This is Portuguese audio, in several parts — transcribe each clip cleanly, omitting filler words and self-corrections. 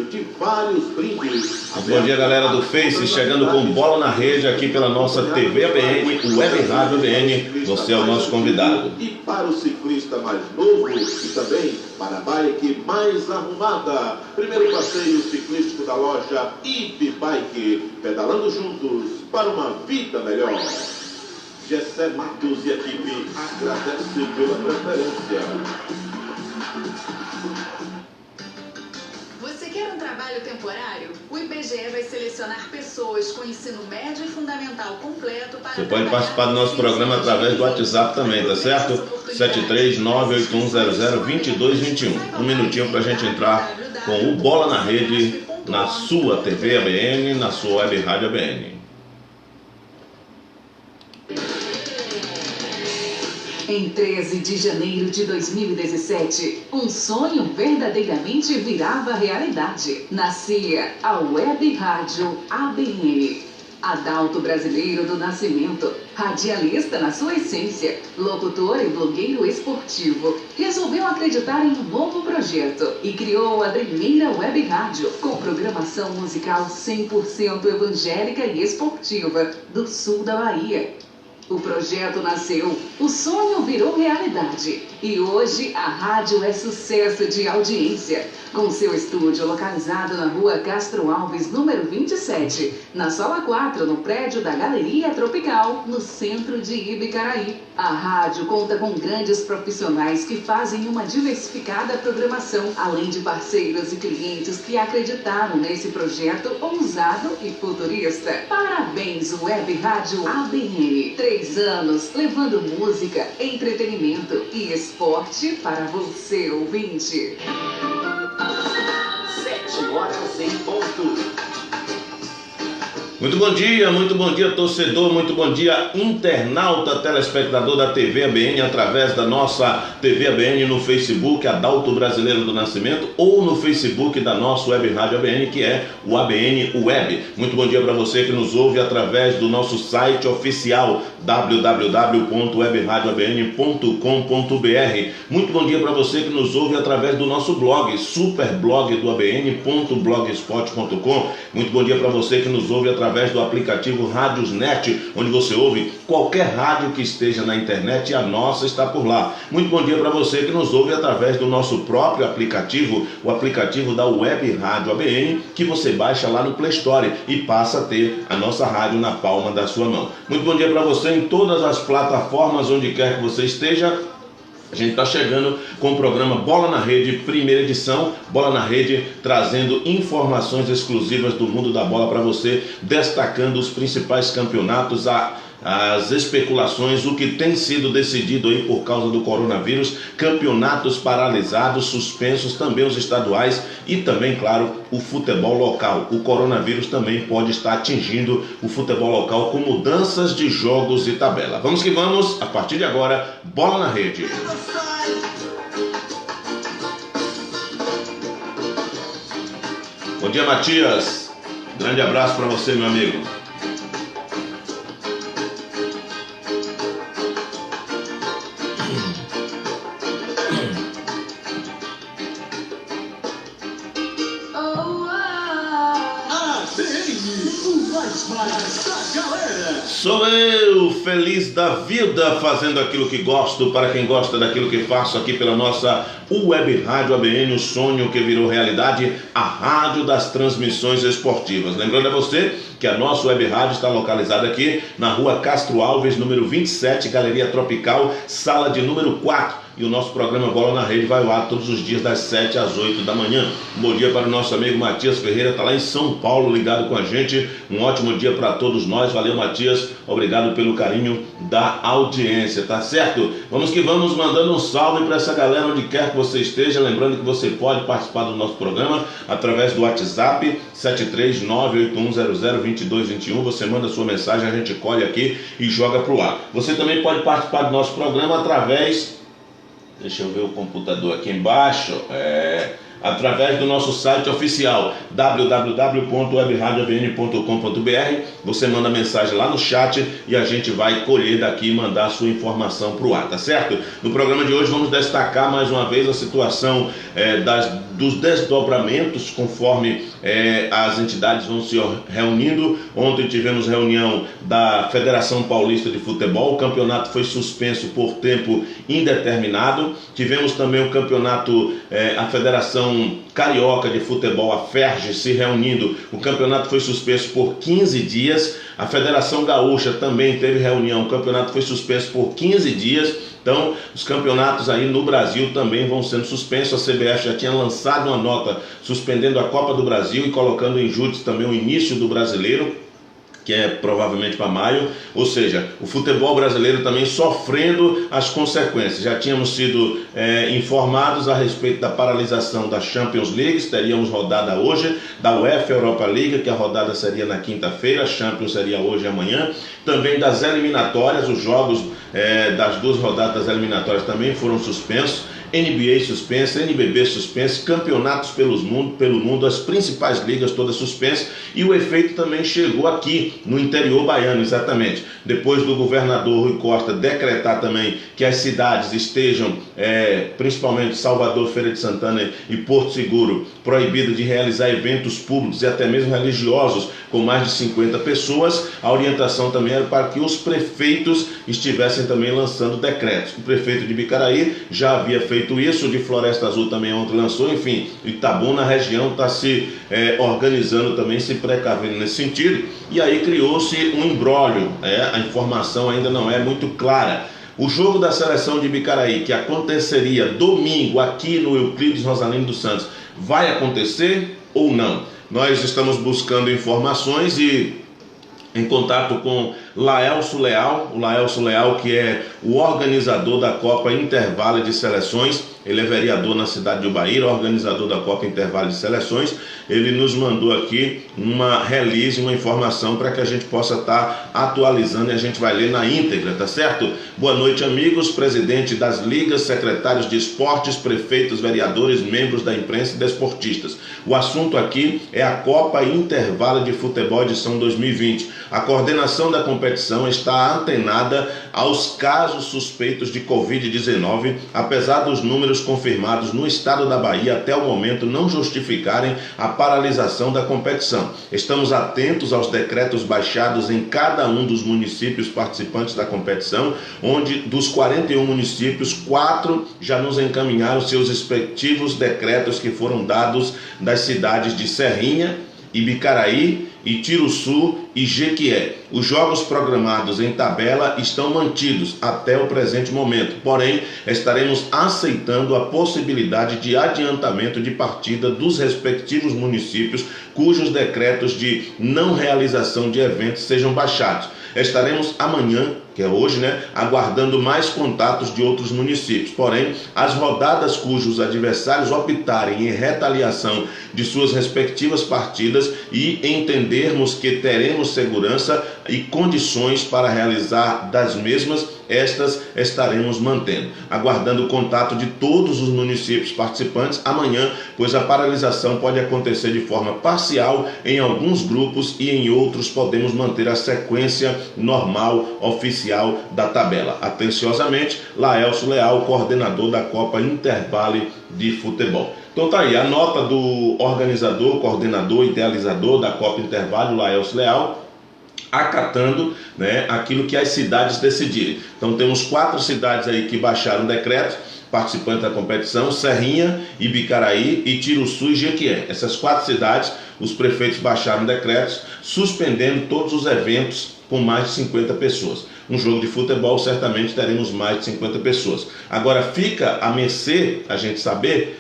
de vários brindes. Bom dia, galera do Face, chegando com Bola na Rede aqui pela nossa TV ABN, Web Rádio ABN. Você é o nosso convidado. E para o ciclista mais novo e também para a bike mais arrumada. Primeiro passeio ciclístico da loja IP Bike, pedalando juntos para uma vida melhor. Gessé Matos e equipe agradece pela preferência. Você quer um trabalho temporário? O IBGE vai selecionar pessoas com ensino médio e fundamental completo para... Você pode participar do nosso programa através do WhatsApp também, tá certo? 73981002221. Um minutinho pra gente entrar com o Bola na Rede na sua TV ABN, na sua Web Rádio ABN. Em 13 de janeiro de 2017, um sonho verdadeiramente virava realidade. Nascia a Web Rádio ABN. Adalto brasileiro do nascimento, radialista na sua essência, locutor e blogueiro esportivo, resolveu acreditar em um novo projeto e criou a primeira web rádio com programação musical 100% evangélica e esportiva do sul da Bahia. O projeto nasceu, o sonho virou realidade e hoje a rádio é sucesso de audiência, com seu estúdio localizado na rua Castro Alves, número 27, na Sala 4, no prédio da Galeria Tropical, no centro de Ibicaraí. A rádio conta com grandes profissionais que fazem uma diversificada programação, além de parceiros e clientes que acreditaram nesse projeto ousado e futurista. Parabéns, Web Rádio ABN. 3 anos levando música, entretenimento e esporte para você, ouvinte. 7h em ponto. Muito bom dia, torcedor, muito bom dia, internauta, telespectador da TV ABN, através da nossa TV ABN no Facebook, Adalto Brasileiro do Nascimento, ou no Facebook da nossa Web Rádio ABN, que é o ABN Web. Muito bom dia para você que nos ouve através do nosso site oficial, www.webradioabn.com.br. Muito bom dia para você que nos ouve através do nosso blog, superblogdoabn.blogspot.com. Muito bom dia para você que nos ouve através do aplicativo Radiosnet, onde você ouve qualquer rádio que esteja na internet e a nossa está por lá. Muito bom dia para você que nos ouve através do nosso próprio aplicativo, o aplicativo da Web Rádio ABN, que você baixa lá no Play Store e passa a ter a nossa rádio na palma da sua mão. Muito bom dia para você em todas as plataformas, onde quer que você esteja. A gente está chegando com o programa Bola na Rede, primeira edição. Bola na Rede trazendo informações exclusivas do mundo da bola para você, destacando os principais campeonatos, as especulações, o que tem sido decidido aí por causa do coronavírus, campeonatos paralisados, suspensos, também os estaduais e também, claro, o futebol local. O coronavírus também pode estar atingindo o futebol local com mudanças de jogos e tabela. Vamos que vamos, a partir de agora, Bola na Rede. Bom dia, Matias. Grande abraço para você, meu amigo. Sou eu, feliz da vida, fazendo aquilo que gosto, para quem gosta daquilo que faço, aqui pela nossa Web Rádio ABN, o sonho que virou realidade, a rádio das transmissões esportivas. Lembrando a você que a nossa Web Rádio está localizada aqui na rua Castro Alves, número 27, Galeria Tropical, sala de número 4. E o nosso programa Bola na Rede vai ao ar todos os dias das 7 às 8 da manhã. Um bom dia para o nosso amigo Matias Ferreira, está lá em São Paulo ligado com a gente. Um ótimo dia para todos nós. Valeu, Matias. Obrigado pelo carinho da audiência, tá certo? Vamos que vamos, mandando um salve para essa galera onde quer que você esteja. Lembrando que você pode participar do nosso programa através do WhatsApp 73981002221. Você manda sua mensagem, a gente colhe aqui e joga pro ar. Você também pode participar do nosso programa através... Deixa eu ver o computador aqui embaixo. através do nosso site oficial www.webradioabn.com.br. Você manda mensagem lá no chat e a gente vai colher daqui e mandar a sua informação para o ar, tá certo? No programa de hoje vamos destacar mais uma vez a situação dos desdobramentos conforme as entidades vão se reunindo. Ontem tivemos reunião da Federação Paulista de Futebol, o campeonato foi suspenso por tempo indeterminado. Tivemos também o campeonato, a Federação Carioca de Futebol, a FERJ, se reunindo, o campeonato foi suspenso por 15 dias. A Federação Gaúcha também teve reunião, o campeonato foi suspenso por 15 dias. Então, os campeonatos aí no Brasil também vão sendo suspensos. A CBF já tinha lançado uma nota suspendendo a Copa do Brasil e colocando em júdice também o início do Brasileiro, que é provavelmente para maio, ou seja, o futebol brasileiro também sofrendo as consequências. Já tínhamos sido informados a respeito da paralisação da Champions League, teríamos rodada hoje, da UEFA Europa League, que a rodada seria na quinta-feira, a Champions seria hoje e amanhã, também das eliminatórias, os jogos das duas rodadas eliminatórias também foram suspensos, NBA suspensa, NBB suspensa, campeonatos pelo mundo, as principais ligas todas suspensas, e o efeito também chegou aqui no interior baiano, exatamente. Depois do governador Rui Costa decretar também que as cidades estejam, principalmente Salvador, Feira de Santana e Porto Seguro, proibidas de realizar eventos públicos e até mesmo religiosos com mais de 50 pessoas, a orientação também era para que os prefeitos estivessem também lançando decretos. O prefeito de Bicaraí já havia feito isso, o de Floresta Azul também ontem lançou, enfim, Itabuna, na região, está se organizando também, se precavendo nesse sentido, e aí criou-se um imbróglio, a informação ainda não é muito clara. O jogo da seleção de Bicaraí, que aconteceria domingo aqui no Euclides Rosalino dos Santos, vai acontecer ou não? Nós estamos buscando informações e em contato com Laelso Leal, o Laelso Leal, que é o organizador da Copa Intervale de Seleções. Ele é vereador na cidade de Ubaíra, organizador da Copa Intervale de Seleções. Ele nos mandou aqui uma release, uma informação para que a gente possa estar atualizando e a gente vai ler na íntegra, tá certo? Boa noite, amigos, presidente das ligas, secretários de esportes, prefeitos, vereadores, membros da imprensa e desportistas. O assunto aqui é a Copa Intervale de Futebol edição 2020. A coordenação da competição está antenada aos casos suspeitos de Covid-19, apesar dos números confirmados no estado da Bahia até o momento não justificarem a paralisação da competição. Estamos atentos aos decretos baixados em cada um dos municípios participantes da competição, onde dos 41 municípios, 4 já nos encaminharam seus respectivos decretos que foram dados das cidades de Serrinha, Ibicaraí, Itiruçu e Jequié. Os jogos programados em tabela estão mantidos até o presente momento, porém estaremos aceitando a possibilidade de adiantamento de partida dos respectivos municípios cujos decretos de não realização de eventos sejam baixados. Estaremos amanhã, que é hoje, aguardando mais contatos de outros municípios. Porém, as rodadas cujos adversários optarem em retaliação de suas respectivas partidas e entendermos que teremos segurança e condições para realizar das mesmas, estas estaremos mantendo, aguardando o contato de todos os municípios participantes amanhã, pois a paralisação pode acontecer de forma parcial em alguns grupos e em outros podemos manter a sequência normal, oficial da tabela. Atenciosamente, Laelso Leal, coordenador da Copa Intervale de Futebol. Então tá aí, a nota do organizador, coordenador, idealizador da Copa Intervale, Laelso Leal, acatando aquilo que as cidades decidirem. Então temos 4 cidades aí que baixaram decretos, participantes da competição: Serrinha, Ibicaraí, Itiruçu e Jequié. Essas 4 cidades, os prefeitos baixaram decretos, suspendendo todos os eventos com mais de 50 pessoas. Um jogo de futebol, certamente teremos mais de 50 pessoas. Agora fica a mercê a gente saber,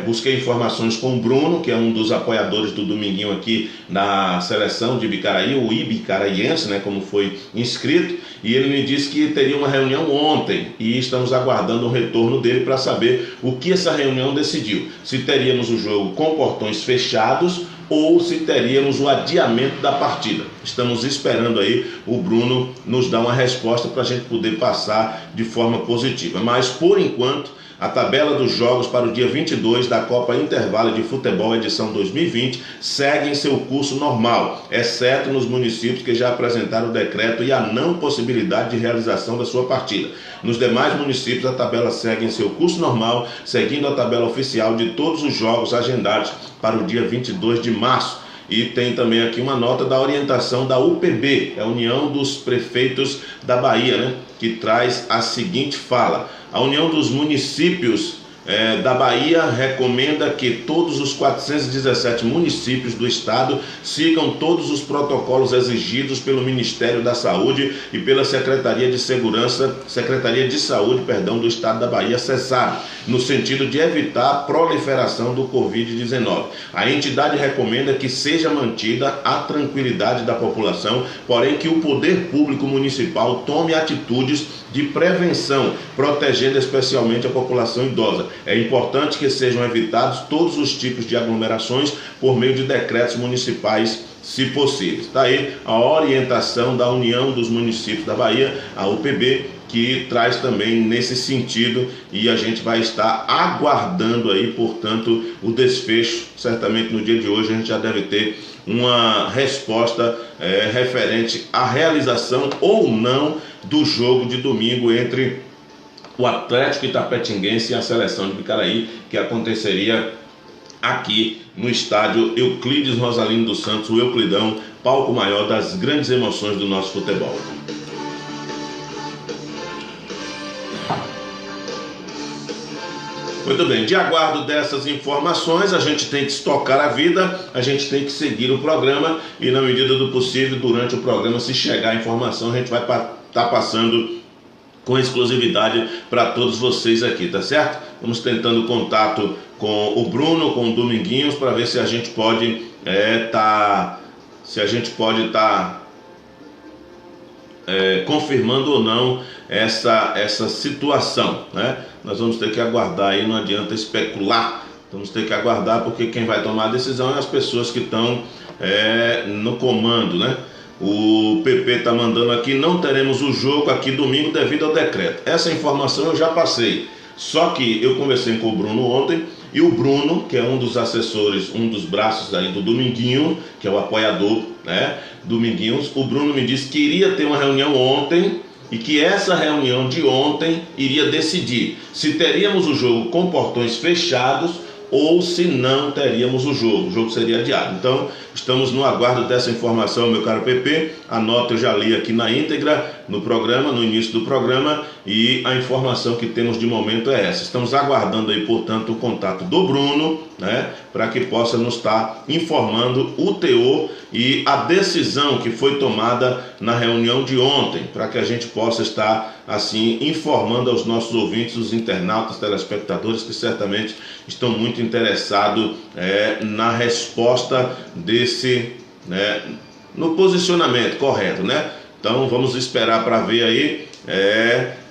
busquei informações com o Bruno, que é um dos apoiadores do Dominguinho aqui na seleção de Ibicaraí, o ibicaraíense, como foi inscrito, e ele me disse que teria uma reunião ontem, e estamos aguardando o retorno dele para saber o que essa reunião decidiu. Se teríamos o jogo com portões fechados ou se teríamos o adiamento da partida. Estamos esperando aí o Bruno nos dar uma resposta para a gente poder passar de forma positiva. Mas, por enquanto, A tabela dos jogos para o dia 22 da Copa Intervalo de Futebol edição 2020 segue em seu curso normal, exceto nos municípios que já apresentaram o decreto e a não possibilidade de realização da sua partida. Nos demais municípios, a tabela segue em seu curso normal, seguindo a tabela oficial de todos os jogos agendados para o dia 22 de março. E tem também aqui uma nota da orientação da UPB, a União dos Prefeitos da Bahia, né, que traz a seguinte fala: a União dos Municípios da Bahia recomenda que todos os 417 municípios do estado sigam todos os protocolos exigidos pelo Ministério da Saúde e pela Secretaria de Saúde, do estado da Bahia, SESAB, no sentido de evitar a proliferação do Covid-19. A entidade recomenda que seja mantida a tranquilidade da população, porém que o poder público municipal tome atitudes de prevenção, protegendo especialmente a população idosa. É importante que sejam evitados todos os tipos de aglomerações por meio de decretos municipais, se possível. Está aí a orientação da União dos Municípios da Bahia, a UPB, que traz também nesse sentido, e a gente vai estar aguardando aí, portanto, o desfecho. Certamente no dia de hoje a gente já deve ter uma resposta referente à realização ou não do jogo de domingo entre o Atlético Itapetinguense e a seleção de Bicaraí, que aconteceria aqui no estádio Euclides Rosalino dos Santos, o Euclidão, palco maior das grandes emoções do nosso futebol. Muito bem, de aguardo dessas informações, a gente tem que estocar a vida, a gente tem que seguir o programa e, na medida do possível, durante o programa, se chegar a informação, a gente vai estar passando com exclusividade para todos vocês aqui, tá certo? Vamos tentando contato com o Bruno, com o Dominguinhos, para ver se a gente pode confirmando ou não essa situação, né? Nós vamos ter que aguardar aí, não adianta especular, vamos ter que aguardar, porque quem vai tomar a decisão é as pessoas que estão no comando, né? O PP está mandando aqui: não teremos o jogo aqui domingo devido ao decreto. Essa informação eu já passei, só que eu conversei com o Bruno ontem, e o Bruno, que é um dos assessores, um dos braços aí do Dominguinho, que é o apoiador, né, Dominguinhos, o Bruno me disse que iria ter uma reunião ontem, e que essa reunião de ontem iria decidir se teríamos o jogo com portões fechados ou se não teríamos o jogo seria adiado. Então, estamos no aguardo dessa informação, meu caro PP. A nota eu já li aqui na íntegra no programa, no início do programa, e a informação que temos de momento é essa. Estamos aguardando aí, portanto, o contato do Bruno, né, para que possa nos estar informando o teor e a decisão que foi tomada na reunião de ontem, para que a gente possa estar, assim, informando aos nossos ouvintes, os internautas, telespectadores, que certamente estão muito interessados na resposta desse, né, no posicionamento correto, né? Então vamos esperar para ver aí,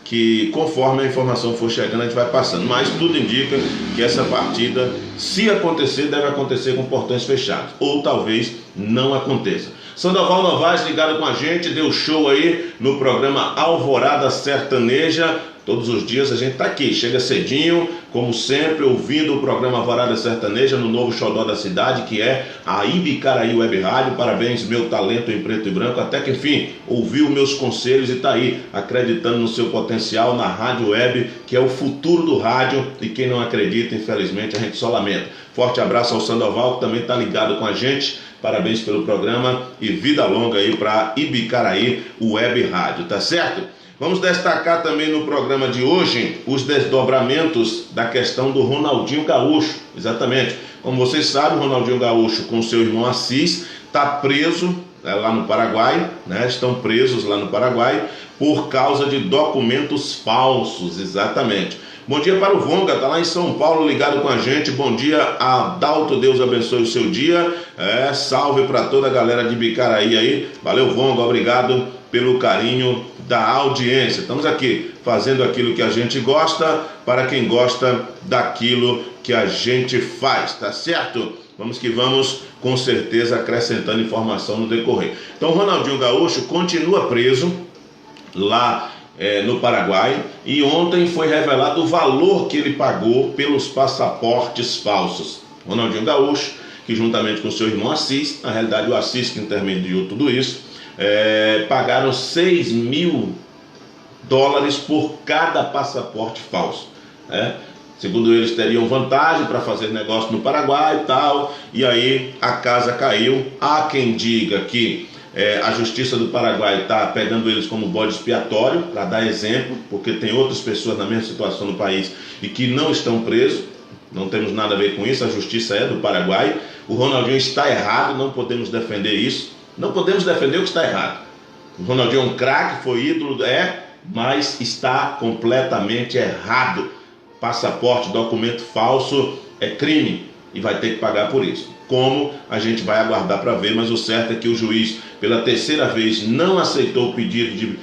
que conforme a informação for chegando a gente vai passando, mas tudo indica que essa partida, se acontecer, deve acontecer com portões fechados, ou talvez não aconteça. Sandoval Novaes ligado com a gente, deu show aí no programa Alvorada Sertaneja. Todos os dias a gente está aqui, chega cedinho, como sempre, ouvindo o programa Alvorada Sertaneja no novo xodó da cidade, que é a Ibicaraí Web Rádio. Parabéns, meu talento em preto e branco, até que enfim, ouviu meus conselhos e está aí, acreditando no seu potencial na rádio web, que é o futuro do rádio, e quem não acredita, infelizmente, a gente só lamenta. Forte abraço ao Sandoval, que também está ligado com a gente. Parabéns pelo programa e vida longa aí para Ibicaraí Web Rádio, tá certo? Vamos destacar também no programa de hoje os desdobramentos da questão do Ronaldinho Gaúcho. Exatamente. Como vocês sabem, o Ronaldinho Gaúcho com seu irmão Assis está preso lá no Paraguai, né? Estão presos lá no Paraguai por causa de documentos falsos, exatamente. Bom dia para o Vonga, está lá em São Paulo ligado com a gente. Bom dia, Adalto, Deus abençoe o seu dia. Salve para toda a galera de Bicaraí aí. Valeu, Vonga, obrigado pelo carinho da audiência. Estamos aqui fazendo aquilo que a gente gosta, para quem gosta daquilo que a gente faz, tá certo? Vamos que vamos, com certeza acrescentando informação no decorrer. Então, Ronaldinho Gaúcho continua preso lá no Paraguai, e ontem foi revelado o valor que ele pagou pelos passaportes falsos. Ronaldinho Gaúcho, que juntamente com seu irmão Assis, na realidade o Assis que intermediou tudo isso, pagaram $6.000 por cada passaporte falso. Segundo eles, teriam vantagem para fazer negócio no Paraguai e tal, e aí a casa caiu. Há quem diga que a Justiça do Paraguai está pegando eles como bode expiatório, para dar exemplo, porque tem outras pessoas na mesma situação no país e que não estão presos. Não temos nada a ver com isso, a justiça é do Paraguai. O Ronaldinho está errado, não podemos defender isso. Não podemos defender o que está errado. O Ronaldinho é um craque, foi ídolo, mas está completamente errado. Passaporte, documento falso é crime e vai ter que pagar por isso. Como a gente vai aguardar para ver, mas o certo é que o juiz, pela terceira vez, não aceitou o pedido de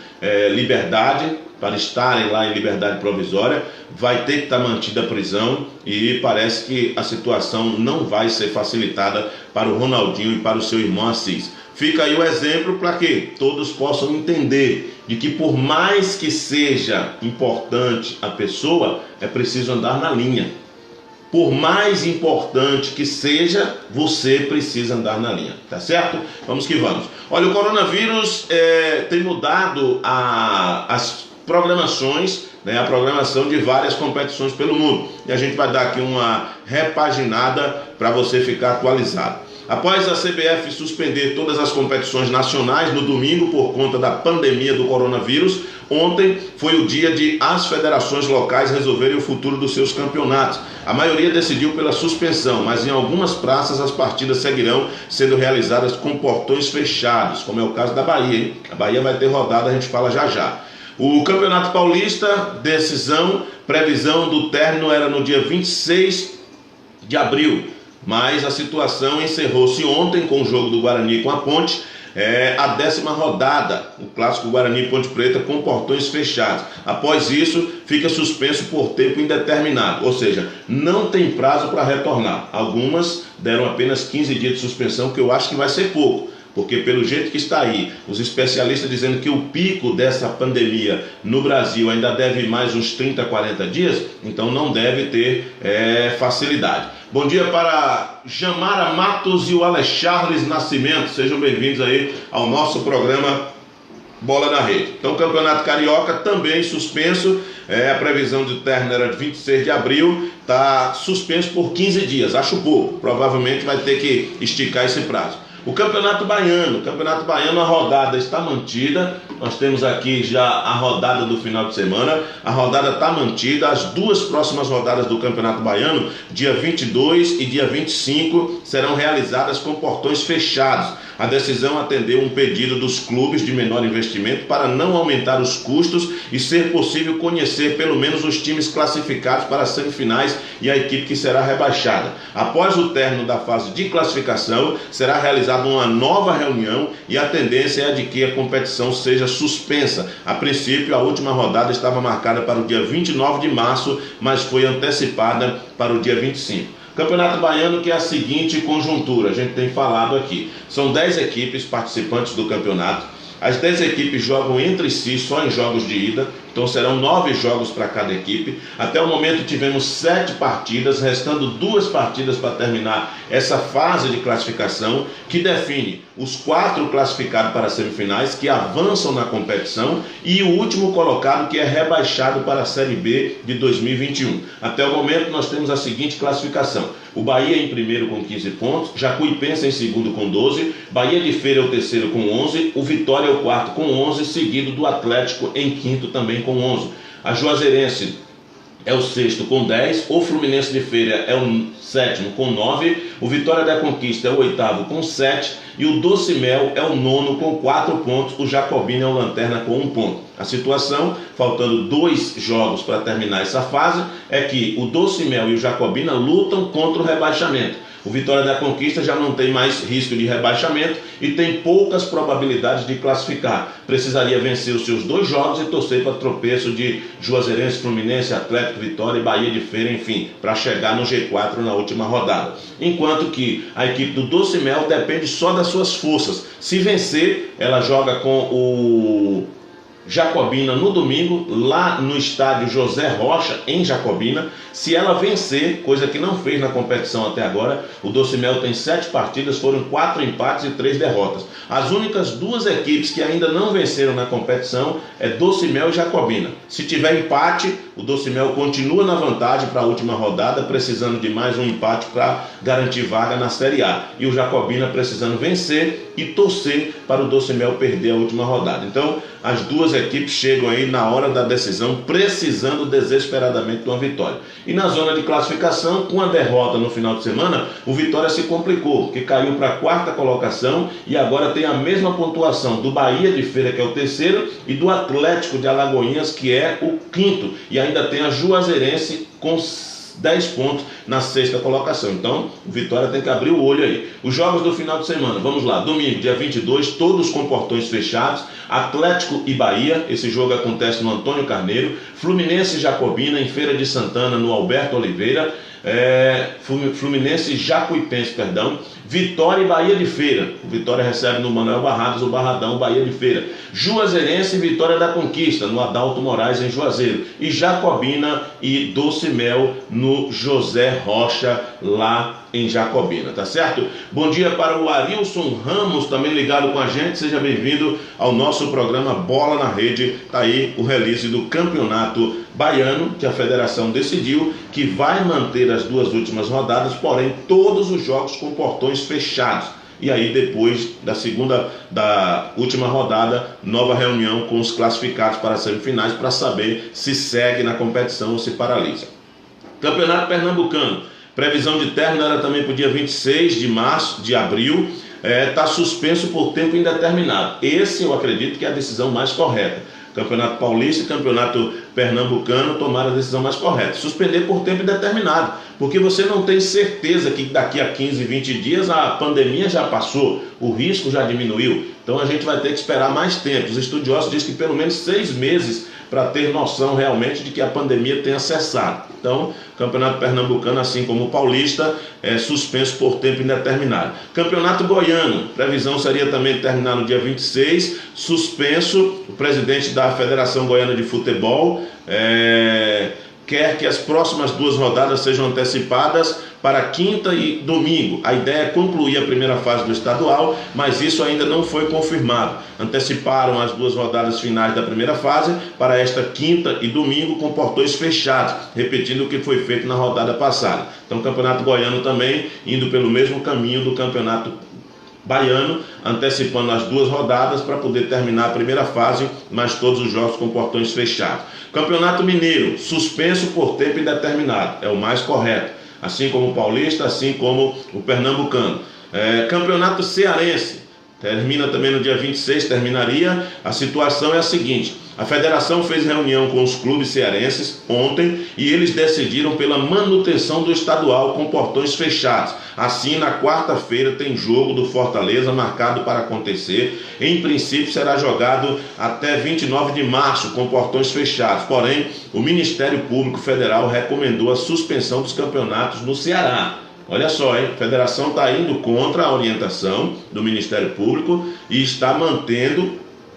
liberdade para estarem lá em liberdade provisória. Vai ter que estar mantida a prisão e parece que a situação não vai ser facilitada para o Ronaldinho e para o seu irmão Assis. Fica aí o exemplo para que todos possam entender de que por mais que seja importante a pessoa, é preciso andar na linha. Por mais importante que seja, você precisa andar na linha, tá certo? Vamos que vamos. Olha, o coronavírus tem mudado as programações, a programação de várias competições pelo mundo. E a gente vai dar aqui uma repaginada para você ficar atualizado. Após a CBF suspender todas as competições nacionais no domingo por conta da pandemia do coronavírus, ontem foi o dia de as federações locais resolverem o futuro dos seus campeonatos. A maioria decidiu pela suspensão, mas em algumas praças as partidas seguirão sendo realizadas com portões fechados, como é o caso da Bahia, hein? A Bahia vai ter rodada, a gente fala já já. O Campeonato Paulista, previsão do término era no dia 26 de abril, mas a situação encerrou-se ontem com o jogo do Guarani com a Ponte, a 10ª rodada, o clássico Guarani Ponte Preta com portões fechados. Após isso, fica suspenso por tempo indeterminado, ou seja, não tem prazo para retornar. Algumas deram apenas 15 dias de suspensão, que eu acho que vai ser pouco. Porque pelo jeito que está aí, os especialistas dizendo que o pico dessa pandemia no Brasil ainda deve ir mais uns 30, 40 dias, então não deve ter facilidade. Bom dia para Jamara Matos e o Alexarles Nascimento, sejam bem-vindos aí ao nosso programa Bola na Rede. Então o Campeonato Carioca também suspenso, a previsão de término era de 26 de abril, está suspenso por 15 dias, acho pouco, provavelmente vai ter que esticar esse prazo. O Campeonato Baiano, a rodada está mantida, nós temos aqui já a rodada do final de semana, a rodada está mantida, as duas próximas rodadas do Campeonato Baiano, dia 22 e dia 25, serão realizadas com portões fechados. A decisão atendeu um pedido dos clubes de menor investimento para não aumentar os custos e ser possível conhecer pelo menos os times classificados para as semifinais e a equipe que será rebaixada. Após o término da fase de classificação, será realizada uma nova reunião e a tendência é de que a competição seja suspensa. A princípio, a última rodada estava marcada para o dia 29 de março, mas foi antecipada para o dia 25. Campeonato Baiano, que é a seguinte conjuntura, a gente tem falado aqui. São 10 equipes participantes do campeonato. As 10 equipes jogam entre si só em jogos de ida, então serão 9 jogos para cada equipe. Até o momento tivemos 7 partidas, restando 2 partidas para terminar essa fase de classificação, que define os 4 classificados para as semifinais, que avançam na competição, e o último colocado, que é rebaixado para a Série B de 2021. Até o momento nós temos a seguinte classificação: o Bahia em primeiro com 15 pontos, Jacuipense em segundo com 12, Bahia de Feira é o terceiro com 11, o Vitória é o quarto com 11, seguido do Atlético em quinto também com 11. A Juazeirense é o sexto com 10, o Fluminense de Feira é o sétimo com 9, o Vitória da Conquista é o oitavo com 7 e o Doce Mel é o nono com 4 pontos, o Jacobina é o lanterna com 1 ponto. A situação, faltando 2 jogos para terminar essa fase, é que o Doce Mel e o Jacobina lutam contra o rebaixamento. O Vitória da Conquista já não tem mais risco de rebaixamento e tem poucas probabilidades de classificar. Precisaria vencer os seus 2 jogos e torcer para tropeço de Juazeirense, Fluminense, Atlético, Vitória e Bahia de Feira, enfim, para chegar no G4 na última rodada. Enquanto que a equipe do Doce Mel depende só das suas forças. Se vencer, ela joga com o Jacobina no domingo, lá no estádio José Rocha, em Jacobina. Se ela vencer, coisa que não fez na competição até agora, o Doce Mel tem 7 partidas, foram 4 empates e 3 derrotas. As únicas 2 equipes que ainda não venceram na competição é Doce Mel e Jacobina. Se tiver empate, o Doce Mel continua na vantagem para a última rodada, precisando de mais um empate para garantir vaga na Série A. E o Jacobina precisando vencer e torcer para o Doce Mel perder a última rodada. Então, as 2 equipes chegam aí na hora da decisão, precisando desesperadamente de uma vitória. E na zona de classificação, com a derrota no final de semana, o Vitória se complicou, porque caiu para a 4ª colocação e agora tem a mesma pontuação do Bahia de Feira, que é o 3º, e do Atlético de Alagoinhas, que é o 5º. E ainda tem a Juazeirense com 10 pontos na 6ª colocação. Então, o Vitória tem que abrir o olho aí. Os jogos do final de semana, vamos lá, domingo, dia 22, todos com portões fechados, Atlético e Bahia, esse jogo acontece no Antônio Carneiro, Fluminense e Jacobina, em Feira de Santana, no Alberto Oliveira, Fluminense e Jacuipense, Vitória e Bahia de Feira, o Vitória recebe no Manuel Barradas, o Barradão, Bahia de Feira, Juazeirense e Vitória da Conquista, no Adalto Moraes, em Juazeiro, e Jacobina e Doce Mel no José Rocha, lá em Jacobina, tá certo? Bom dia para o Arilson Ramos, também ligado com a gente, seja bem-vindo ao nosso programa Bola na Rede. Tá aí o release do campeonato baiano, que a federação decidiu que vai manter as 2 últimas rodadas, porém todos os jogos com portões fechados. E aí depois da última rodada, nova reunião com os classificados para as semifinais para saber se segue na competição ou se paralisa. Campeonato Pernambucano, previsão de término era também para o dia 26 de abril, está suspenso por tempo indeterminado. Esse eu acredito que é a decisão mais correta. Campeonato Paulista e Campeonato Pernambucano tomaram a decisão mais correta. Suspender por tempo indeterminado, porque você não tem certeza que daqui a 15, 20 dias a pandemia já passou, o risco já diminuiu. Então a gente vai ter que esperar mais tempo. Os estudiosos dizem que pelo menos 6 meses para ter noção realmente de que a pandemia tenha cessado. Então, Campeonato Pernambucano, assim como o Paulista, é suspenso por tempo indeterminado. Campeonato Goiano, previsão seria também terminar no dia 26, suspenso. O presidente da Federação Goiana de Futebol quer que as próximas 2 rodadas sejam antecipadas para quinta e domingo. A ideia é concluir a primeira fase do estadual, mas isso ainda não foi confirmado. Anteciparam as 2 rodadas finais da primeira fase para esta quinta e domingo com portões fechados, repetindo o que foi feito na rodada passada. Então o Campeonato Goiano também indo pelo mesmo caminho do Campeonato Baiano, antecipando as 2 rodadas para poder terminar a primeira fase, mas todos os jogos com portões fechados. Campeonato Mineiro, suspenso por tempo indeterminado, é o mais correto, assim como o Paulista, assim como o Pernambucano. Campeonato Cearense, termina também no dia 26, terminaria. A situação é a seguinte: a federação fez reunião com os clubes cearenses ontem e eles decidiram pela manutenção do estadual com portões fechados. Assim, na quarta-feira tem jogo do Fortaleza marcado para acontecer. Em princípio será jogado até 29 de março com portões fechados. Porém, o Ministério Público Federal recomendou a suspensão dos campeonatos no Ceará. Olha só, hein? A federação está indo contra a orientação do Ministério Público e está mantendo,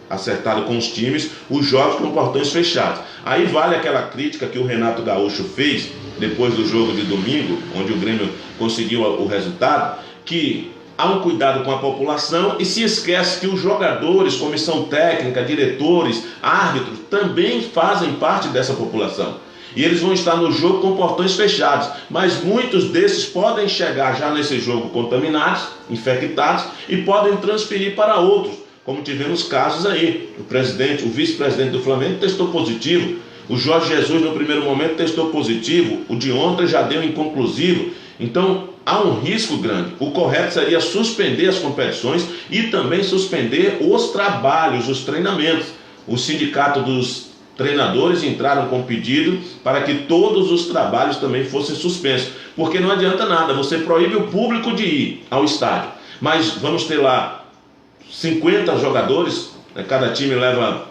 acertado com os times, os jogos com portões fechados. Aí vale aquela crítica que o Renato Gaúcho fez depois do jogo de domingo, onde o Grêmio conseguiu o resultado, que há um cuidado com a população e se esquece que os jogadores, comissão técnica, diretores, árbitros, também fazem parte dessa população. E eles vão estar no jogo com portões fechados, mas muitos desses podem chegar já nesse jogo contaminados, infectados, e podem transferir para outros, como tivemos casos aí. O vice-presidente do Flamengo testou positivo, o Jorge Jesus no primeiro momento testou positivo, o de ontem já deu inconclusivo. Então há um risco grande. O correto seria suspender as competições e também suspender os trabalhos, os treinamentos. O sindicato dos treinadores entraram com pedido para que todos os trabalhos também fossem suspensos, porque não adianta nada, você proíbe o público de ir ao estádio, mas vamos ter lá 50 jogadores, cada time leva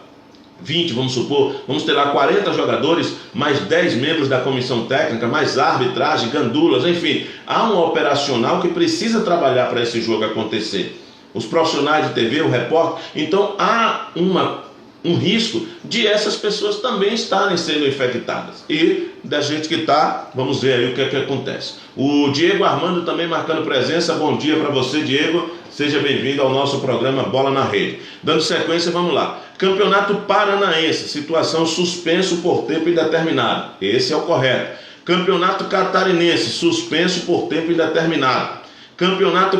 20, vamos supor, vamos ter lá 40 jogadores, mais 10 membros da comissão técnica, mais arbitragem, gandulas, enfim, há um operacional que precisa trabalhar para esse jogo acontecer. Os profissionais de TV, o repórter, então há uma um risco de essas pessoas também estarem sendo infectadas. E da gente que está, vamos ver aí o que é que acontece. O Diego Armando também marcando presença. Bom dia para você, Diego. Seja bem-vindo ao nosso programa Bola na Rede. Dando sequência, vamos lá. Campeonato Paranaense, situação suspenso por tempo indeterminado. Esse é o correto. Campeonato Catarinense, suspenso por tempo indeterminado. Campeonato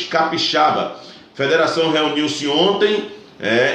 Capixaba, Federação reuniu-se ontem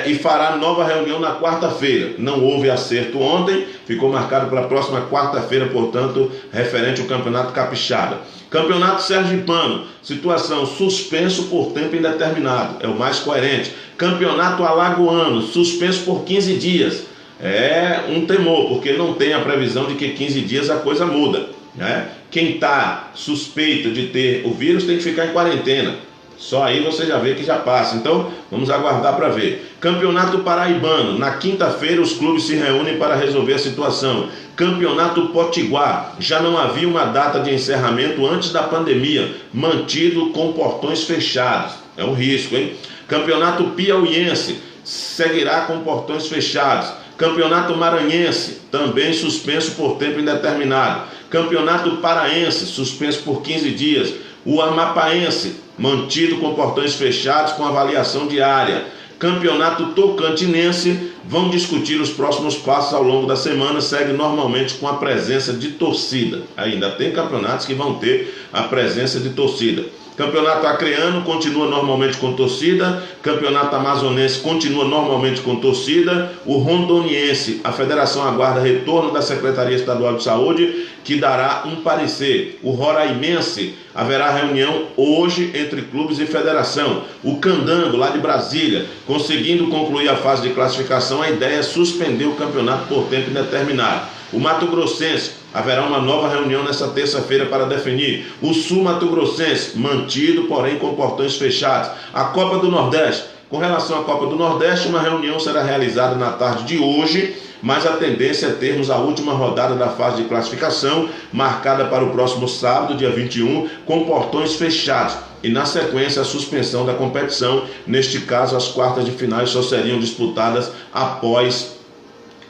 e fará nova reunião na quarta-feira. Não houve acerto ontem, ficou marcado para a próxima quarta-feira, portanto, referente ao Campeonato Capixaba. Campeonato Sergipano, situação suspenso por tempo indeterminado, é o mais coerente. Campeonato Alagoano, suspenso por 15 dias. É um temor, porque não tem a previsão de que 15 dias a coisa muda, né? Quem está suspeito de ter o vírus tem que ficar em quarentena. Só aí você já vê que já passa. Então, vamos aguardar para ver. Campeonato Paraibano. Na quinta-feira, os clubes se reúnem para resolver a situação. Campeonato Potiguar. Já não havia uma data de encerramento antes da pandemia. Mantido com portões fechados. É um risco, hein? Campeonato Piauiense. Seguirá com portões fechados. Campeonato Maranhense. Também suspenso por tempo indeterminado. Campeonato Paraense. Suspenso por 15 dias. O Amapaense, mantido com portões fechados com avaliação diária. Campeonato Tocantinense, vão discutir os próximos passos ao longo da semana, segue normalmente com a presença de torcida. Ainda tem campeonatos que vão ter a presença de torcida. Campeonato Acreano continua normalmente com torcida. Campeonato Amazonense continua normalmente com torcida. O Rondoniense, a federação aguarda retorno da Secretaria Estadual de Saúde, que dará um parecer. O Roraimense, haverá reunião hoje entre clubes e federação. O Candango, lá de Brasília, conseguindo concluir a fase de classificação, a ideia é suspender o campeonato por tempo indeterminado. O Mato Grossense, haverá uma nova reunião nesta terça-feira para definir. O Sul Mato Grossense, mantido, porém com portões fechados. A Copa do Nordeste, com relação à Copa do Nordeste, uma reunião será realizada na tarde de hoje, mas a tendência é termos a última rodada da fase de classificação, marcada para o próximo sábado, dia 21, com portões fechados. E na sequência a suspensão da competição. Neste caso, as quartas de finais só seriam disputadas após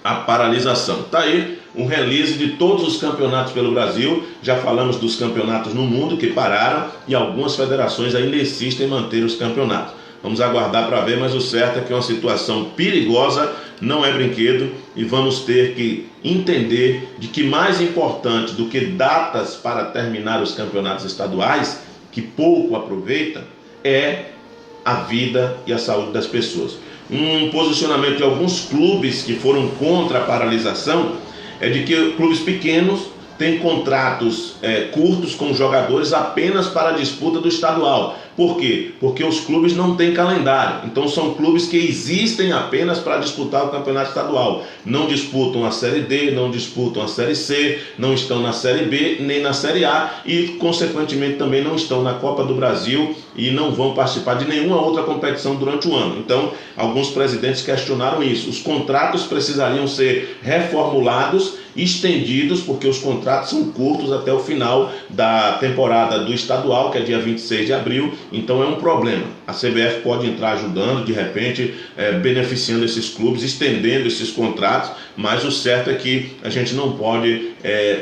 a paralisação. Está aí um release de todos os campeonatos pelo Brasil. Já falamos dos campeonatos no mundo que pararam e algumas federações ainda insistem em manter os campeonatos. Vamos aguardar para ver, mas o certo é que é uma situação perigosa, não é brinquedo, e vamos ter que entender de que mais importante do que datas para terminar os campeonatos estaduais, que pouco aproveita, é a vida e a saúde das pessoas. Um posicionamento de alguns clubes que foram contra a paralisação é de que clubes pequenos têm contratos curtos com jogadores apenas para a disputa do estadual. Por quê? Porque os clubes não têm calendário. Então são clubes que existem apenas para disputar o campeonato estadual. Não disputam a Série D, não disputam a Série C, não estão na Série B, nem na Série A e, consequentemente, também não estão na Copa do Brasil e não vão participar de nenhuma outra competição durante o ano. Então, alguns presidentes questionaram isso. Os contratos precisariam ser reformulados, estendidos, porque os contratos são curtos até o final da temporada do estadual, que é dia 26 de abril. Então é um problema. A CBF pode entrar ajudando, de repente, beneficiando esses clubes, estendendo esses contratos, mas o certo é que a gente não pode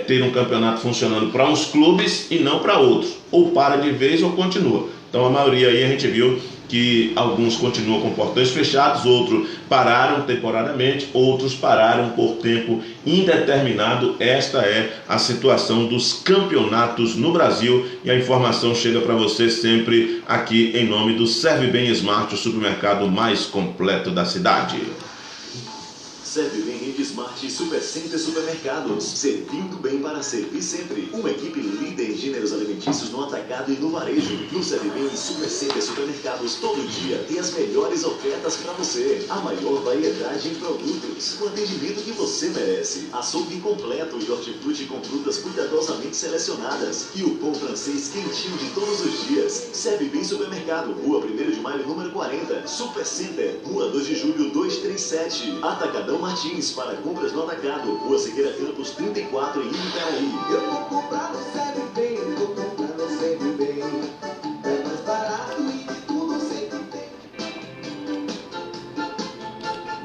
ter um campeonato funcionando para uns clubes e não para outros. Ou para de vez ou continua. Então a maioria aí a gente viu que alguns continuam com portões fechados, outros pararam temporariamente, outros pararam por tempo indeterminado. Esta é a situação dos campeonatos no Brasil e a informação chega para você sempre aqui em nome do Serve Bem Smart, o supermercado mais completo da cidade. Serve Bem Rede Smart e Supercenter Supermercados. Servindo bem para servir sempre. Uma equipe líder em gêneros alimentícios no atacado e no varejo. No Serve Bem e Supercenter Supermercados, todo dia tem as melhores ofertas para você. A maior variedade em produtos. O atendimento que você merece. Açougue completo e hortifruti com frutas cuidadosamente selecionadas. E o pão francês quentinho de todos os dias. Serve Bem Supermercado. Rua 1º de Maio, número 40. Supercenter. Rua 2 de Julho, 237. Atacadão Martins, para compras no atacado. Rua Siqueira Campos, 34, em Itaí. Eu tô comprando Serve Bem, eu tô comprando Serve Bem. É mais barato e de tudo sempre tem.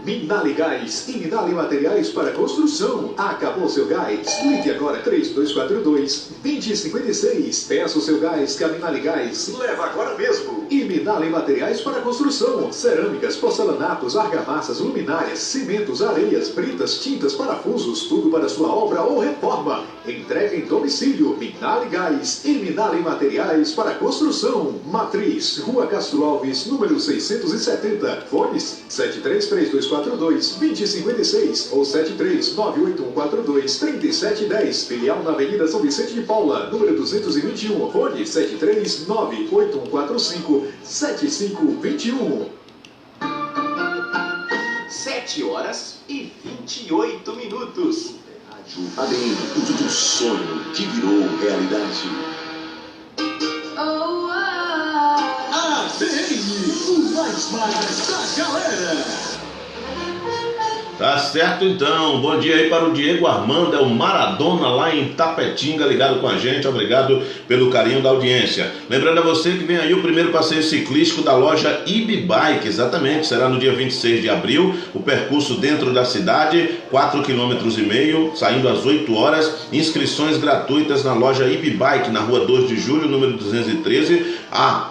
Minale Gás e Minale Materiais para Construção. Acabou seu gás? Ligue agora 3242-2056. Peça o seu gás que a Minale Gás leva agora mesmo. E Minale Materiais para Construção. Cerâmicas, porcelanatos, argamassas, luminárias, cimentos, areias, britas, tintas, parafusos, tudo para sua obra ou reforma. Entrega em domicílio. Minale Gás e Minale Materiais para Construção. Matriz, Rua Castro Alves, número 670. Fones 733242-2056 ou 7398142-3710. Filial na Avenida São Vicente de Paula, número 221. Fone 7398145-7521. 7h28. ADM, tudo um sonho que virou realidade. ADM, o mais da galera. Tá certo então, bom dia aí para o Diego Armando, é o Maradona lá em Tapetinga, ligado com a gente, obrigado pelo carinho da audiência. Lembrando a você que vem aí o primeiro passeio ciclístico da loja IB Bike, exatamente, será no dia 26 de abril, o percurso dentro da cidade, 4,5 km, saindo às 8 horas, inscrições gratuitas na loja IB Bike, na rua 2 de julho, número 213,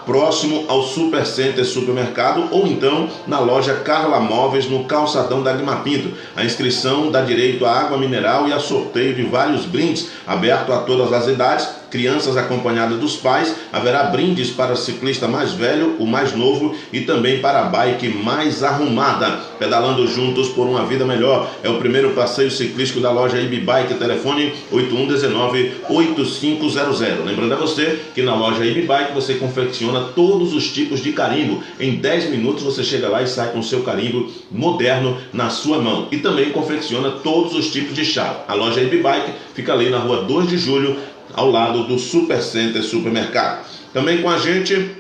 próximo ao Super Center Supermercado, ou então na loja Carla Móveis, no calçadão da Guimapinto. A inscrição dá direito a água mineral e a sorteio de vários brindes, aberto a todas as idades, crianças acompanhadas dos pais. Haverá brindes para o ciclista mais velho, o mais novo e também para a bike mais arrumada. Pedalando juntos por uma vida melhor. É o primeiro passeio ciclístico da loja IB Bike, telefone 8119-8500. Lembrando a você que na loja IB Bike você confecciona todos os tipos de carimbo. Em 10 minutos você chega lá e sai com o seu carimbo moderno na sua mão. E também confecciona todos os tipos de chave. A loja IB Bike fica ali na rua 2 de julho, ao lado do Super Center Supermercado. Também com a gente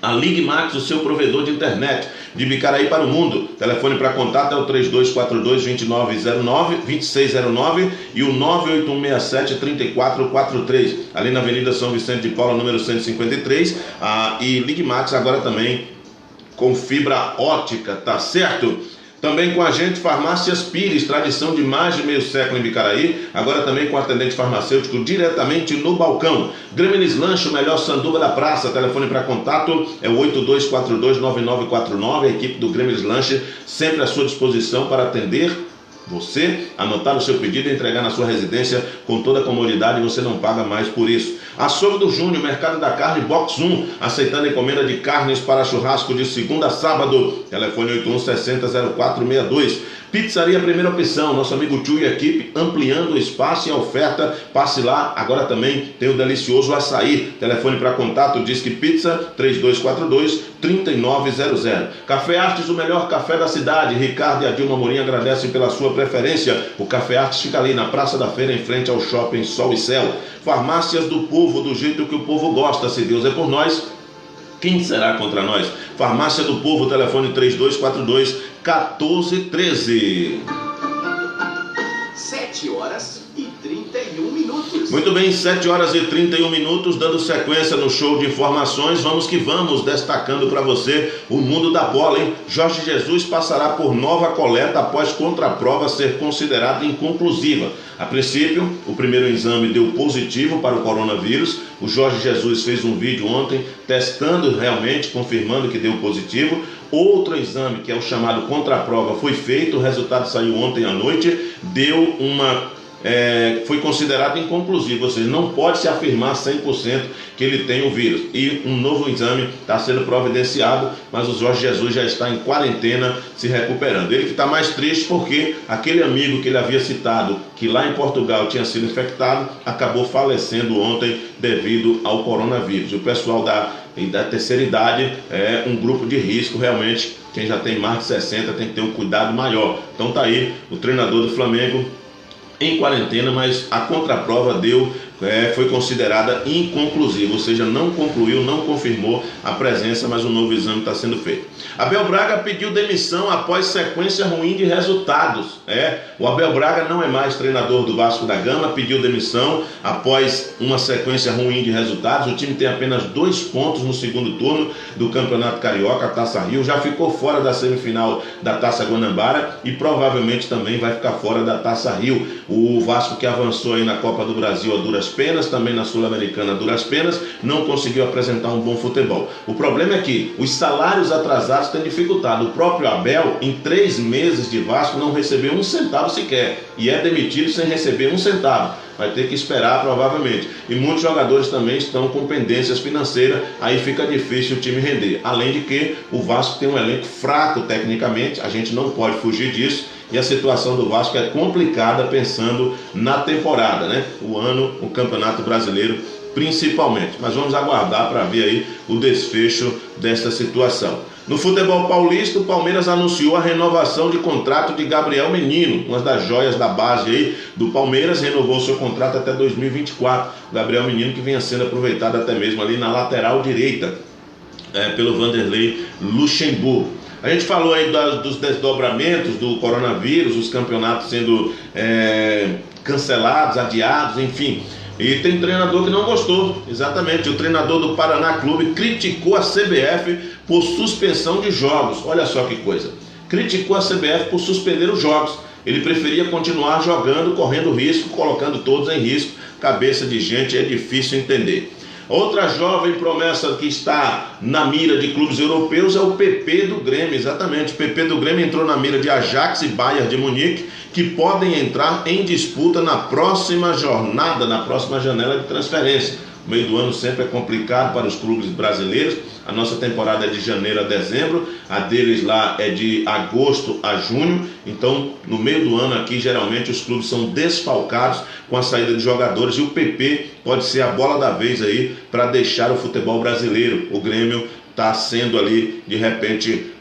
a Ligmax, o seu provedor de internet de Bicaraí para o mundo. Telefone para contato é o 3242-2909 e o 98167-3443, ali na Avenida São Vicente de Paula, número 153. E Ligmax agora também com fibra ótica, tá certo? Também com a gente, Farmácias Pires, tradição de mais de meio século em Bicaraí, agora também com atendente farmacêutico diretamente no balcão. Gremlins Lanche, o melhor sanduba da praça, telefone para contato é o 8242-9949, a equipe do Gremlins Lanche sempre à sua disposição para atender você, anotar o seu pedido e entregar na sua residência com toda a comodidade, e você não paga mais por isso. Açougue do Júnior, Mercado da Carne, Box 1, aceitando encomenda de carnes para churrasco de segunda a sábado. Telefone 8160-0462. Pizzaria Primeira Opção, nosso amigo Tio e a equipe ampliando o espaço e a oferta. Passe lá, agora também tem o delicioso açaí. Telefone para contato, Disque Pizza 3242-3900. Café Artes, o melhor café da cidade. Ricardo e a Dilma Morim agradecem pela sua preferência. O Café Artes fica ali na Praça da Feira, em frente ao Shopping Sol e Céu. Farmácias do Povo, do jeito que o povo gosta. Se Deus é por nós, quem será contra nós? Farmácia do Povo, telefone 3242-1413. 7h31. Muito bem, 7h31, dando sequência no show de informações. Vamos que vamos, destacando para você o mundo da bola, hein? Jorge Jesus passará por nova coleta após contraprova ser considerada inconclusiva. A princípio, o primeiro exame deu positivo para o coronavírus. O Jorge Jesus fez um vídeo ontem testando realmente, confirmando que deu positivo. Outro exame, que é o chamado contraprova, foi feito, o resultado saiu ontem à noite, deu foi considerado inconclusivo, ou seja, não pode se afirmar 100% que ele tem o vírus. E um novo exame está sendo providenciado, mas o Jorge Jesus já está em quarentena, se recuperando. Ele que está mais triste porque aquele amigo que ele havia citado, que lá em Portugal tinha sido infectado, acabou falecendo ontem devido ao coronavírus. O pessoal da terceira idade é um grupo de risco, realmente. Quem já tem mais de 60 tem que ter um cuidado maior. Então tá aí o treinador do Flamengo em quarentena, mas a contraprova deu foi considerada inconclusiva, ou seja, não concluiu, não confirmou a presença, mas um novo exame está sendo feito. Abel Braga pediu demissão após sequência ruim de resultados. O Abel Braga não é mais treinador do Vasco da Gama, pediu demissão após uma sequência ruim de resultados. O time tem apenas 2 pontos no segundo turno do Campeonato Carioca, a Taça Rio, já ficou fora da semifinal da Taça Guanabara e provavelmente também vai ficar fora da Taça Rio. O Vasco, que avançou aí na Copa do Brasil a duras penas, também na Sul-Americana a duras penas, não conseguiu apresentar um bom futebol. O problema é que os salários atrasados têm dificultado. O próprio Abel, em 3 meses de Vasco, não recebeu 1 centavo sequer e é demitido sem receber 1 centavo. Vai ter que esperar provavelmente. E muitos jogadores também estão com pendências financeiras, aí fica difícil o time render. Além de que o Vasco tem um elenco fraco tecnicamente, a gente não pode fugir disso. E a situação do Vasco é complicada pensando na temporada, né? O Campeonato Brasileiro principalmente. Mas vamos aguardar para ver aí o desfecho dessa situação. No futebol paulista, o Palmeiras anunciou a renovação de contrato de Gabriel Menino, uma das joias da base aí do Palmeiras, renovou seu contrato até 2024. Gabriel Menino, que vinha sendo aproveitado até mesmo ali na lateral direita, pelo Vanderlei Luxemburgo. A gente falou aí dos desdobramentos do coronavírus, os campeonatos sendo cancelados, adiados, enfim. E tem treinador que não gostou, exatamente. O treinador do Paraná Clube criticou a CBF por suspensão de jogos. Olha só que coisa. Criticou a CBF por suspender os jogos. Ele preferia continuar jogando, correndo risco, colocando todos em risco. Cabeça de gente é difícil entender. Outra jovem promessa que está na mira de clubes europeus é o PP do Grêmio, exatamente. O PP do Grêmio entrou na mira de Ajax e Bayern de Munique, que podem entrar em disputa na próxima jornada, na próxima janela de transferência. O meio do ano sempre é complicado para os clubes brasileiros. A nossa temporada é de janeiro a dezembro, a deles lá é de agosto a junho. Então, no meio do ano aqui, geralmente os clubes são desfalcados com a saída de jogadores e o PP pode ser a bola da vez aí para deixar o futebol brasileiro. O Grêmio está sendo ali, de repente,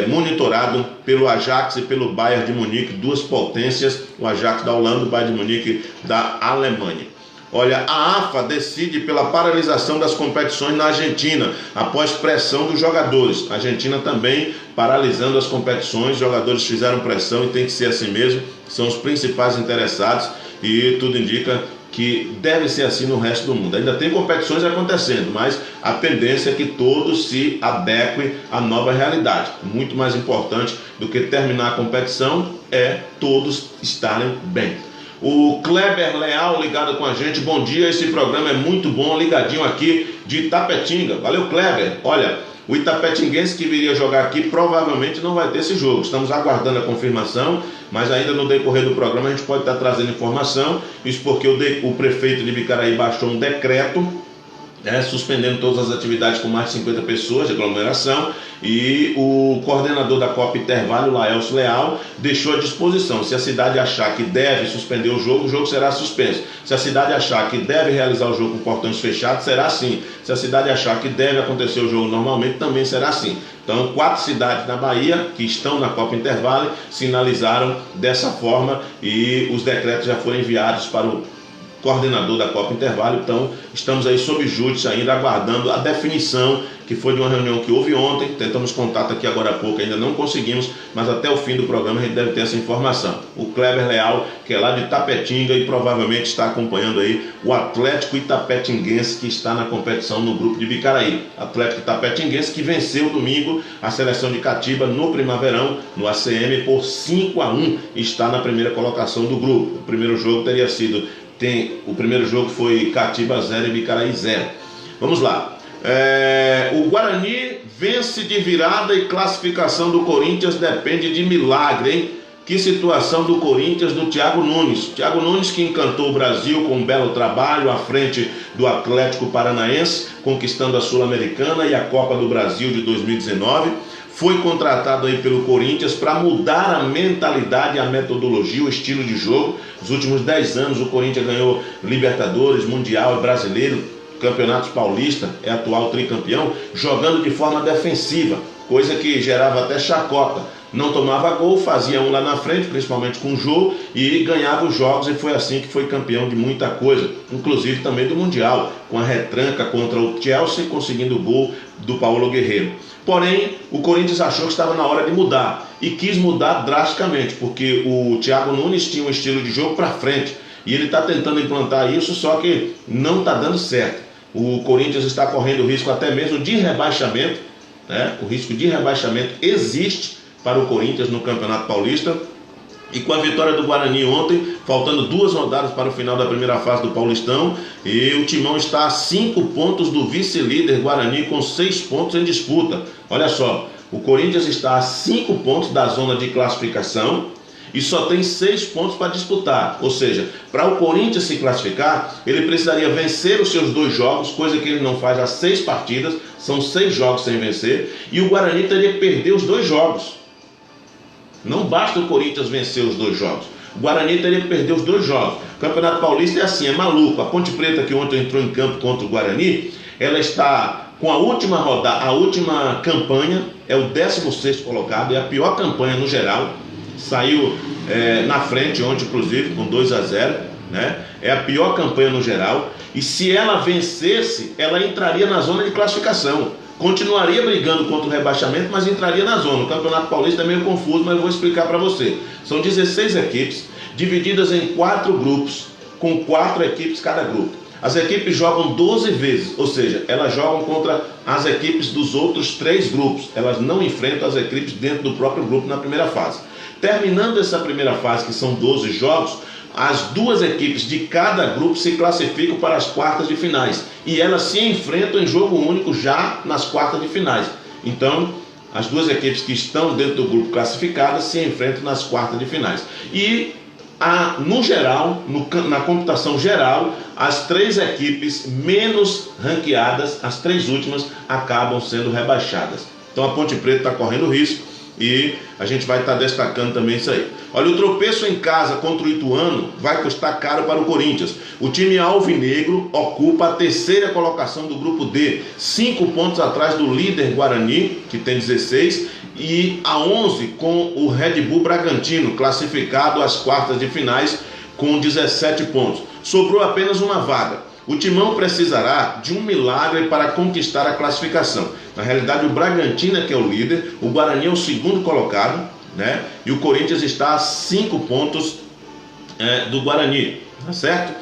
monitorado pelo Ajax e pelo Bayern de Munique, 2 potências, o Ajax da Holanda, o Bayern de Munique da Alemanha. Olha, a AFA decide pela paralisação das competições na Argentina, após pressão dos jogadores. A Argentina também paralisando as competições, os jogadores fizeram pressão e tem que ser assim mesmo, são os principais interessados e tudo indica que deve ser assim no resto do mundo. Ainda tem competições acontecendo, mas a tendência é que todos se adequem à nova realidade. Muito mais importante do que terminar a competição é todos estarem bem. O Kleber Leal ligado com a gente, bom dia, esse programa é muito bom, ligadinho aqui de Itapetinga. Valeu, Kleber. Olha, o itapetinguense que viria jogar aqui provavelmente não vai ter esse jogo. Estamos aguardando a confirmação, mas ainda no decorrer do programa a gente pode estar trazendo informação. Isso porque o prefeito de Bicaraí baixou um decreto suspendendo todas as atividades com mais de 50 pessoas de aglomeração, e o coordenador da Copa Intervalo, Laelcio Leal, deixou à disposição. Se a cidade achar que deve suspender o jogo será suspenso. Se a cidade achar que deve realizar o jogo com portões fechados, será assim. Se a cidade achar que deve acontecer o jogo normalmente, também será assim. Então, 4 cidades na Bahia que estão na Copa Intervalo sinalizaram dessa forma e os decretos já foram enviados para o coordenador da Copa Intervalo. Então estamos aí sob júdice ainda aguardando a definição, que foi de uma reunião que houve ontem, tentamos contato aqui agora há pouco, ainda não conseguimos, mas até o fim do programa a gente deve ter essa informação. O Kleber Leal, que é lá de Tapetinga e provavelmente está acompanhando aí o Atlético Itapetinguense, que está na competição no grupo de Bicaraí. Atlético Itapetinguense que venceu domingo a seleção de Catiba no Primaverão, no ACM, por 5-1, está na primeira colocação do grupo. O primeiro jogo teria sido o primeiro jogo foi Catiba 0 e Bicaraí 0. Vamos lá. O Guarani vence de virada e classificação do Corinthians depende de milagre, hein? Que situação do Corinthians do Thiago Nunes. Thiago Nunes, que encantou o Brasil com um belo trabalho à frente do Atlético Paranaense, conquistando a Sul-Americana e a Copa do Brasil de 2019. Foi contratado aí pelo Corinthians para mudar a mentalidade, a metodologia, o estilo de jogo. Nos últimos 10 anos o Corinthians ganhou Libertadores, Mundial e Brasileiro, campeonatos paulistas, é atual tricampeão, jogando de forma defensiva, coisa que gerava até chacota. Não tomava gol, fazia um lá na frente, principalmente com o Jô, e ganhava os jogos, e foi assim que foi campeão de muita coisa, inclusive também do Mundial, com a retranca contra o Chelsea, conseguindo o gol do Paulo Guerreiro. Porém, o Corinthians achou que estava na hora de mudar, e quis mudar drasticamente, porque o Thiago Nunes tinha um estilo de jogo para frente, e ele está tentando implantar isso, só que não está dando certo. O Corinthians está correndo o risco até mesmo de rebaixamento, né? O risco de rebaixamento existe para o Corinthians no Campeonato Paulista, e com a vitória do Guarani ontem, faltando 2 rodadas para o final da primeira fase do Paulistão, e o Timão está a 5 pontos do vice-líder Guarani, com 6 pontos em disputa. Olha só, o Corinthians está a 5 pontos da zona de classificação e só tem 6 pontos para disputar, ou seja, para o Corinthians se classificar, ele precisaria vencer os seus 2 jogos, coisa que ele não faz há 6 partidas, são 6 jogos sem vencer, e o Guarani teria que perder os 2 jogos. Não basta o Corinthians vencer os 2 jogos. O Guarani teria que perder os 2 jogos. O Campeonato Paulista é assim, é maluco. A Ponte Preta, que ontem entrou em campo contra o Guarani, ela está com a última rodada, a última campanha, é o 16º colocado, é a pior campanha no geral. Saiu na frente ontem, inclusive, com 2-0, né? É a pior campanha no geral. E se ela vencesse, ela entraria na zona de classificação. Continuaria brigando contra o rebaixamento, mas entraria na zona. O Campeonato Paulista é meio confuso, mas eu vou explicar para você. São 16 equipes, divididas em 4 grupos, com 4 equipes cada grupo. As equipes jogam 12 vezes, ou seja, elas jogam contra as equipes dos outros 3 grupos. Elas não enfrentam as equipes dentro do próprio grupo na primeira fase. Terminando essa primeira fase, que são 12 jogos, as 2 equipes de cada grupo se classificam para as quartas de finais, e elas se enfrentam em jogo único já nas quartas de finais. Então, as 2 equipes que estão dentro do grupo classificadas se enfrentam nas quartas de finais. E, no geral, na computação geral, as 3 equipes menos ranqueadas, as 3 últimas, acabam sendo rebaixadas. Então a Ponte Preta está correndo risco, e a gente vai estar destacando também isso aí. Olha, o tropeço em casa contra o Ituano vai custar caro para o Corinthians. O time alvinegro ocupa a 3ª colocação do grupo D, 5 pontos atrás do líder Guarani, que tem 16, e a 11 com o Red Bull Bragantino, classificado às quartas de finais com 17 pontos. Sobrou apenas uma vaga. O Timão precisará de um milagre para conquistar a classificação. Na realidade, o Bragantino é que é o líder, o Guarani é o 2º colocado, né? E o Corinthians está a 5 pontos do Guarani, tá certo?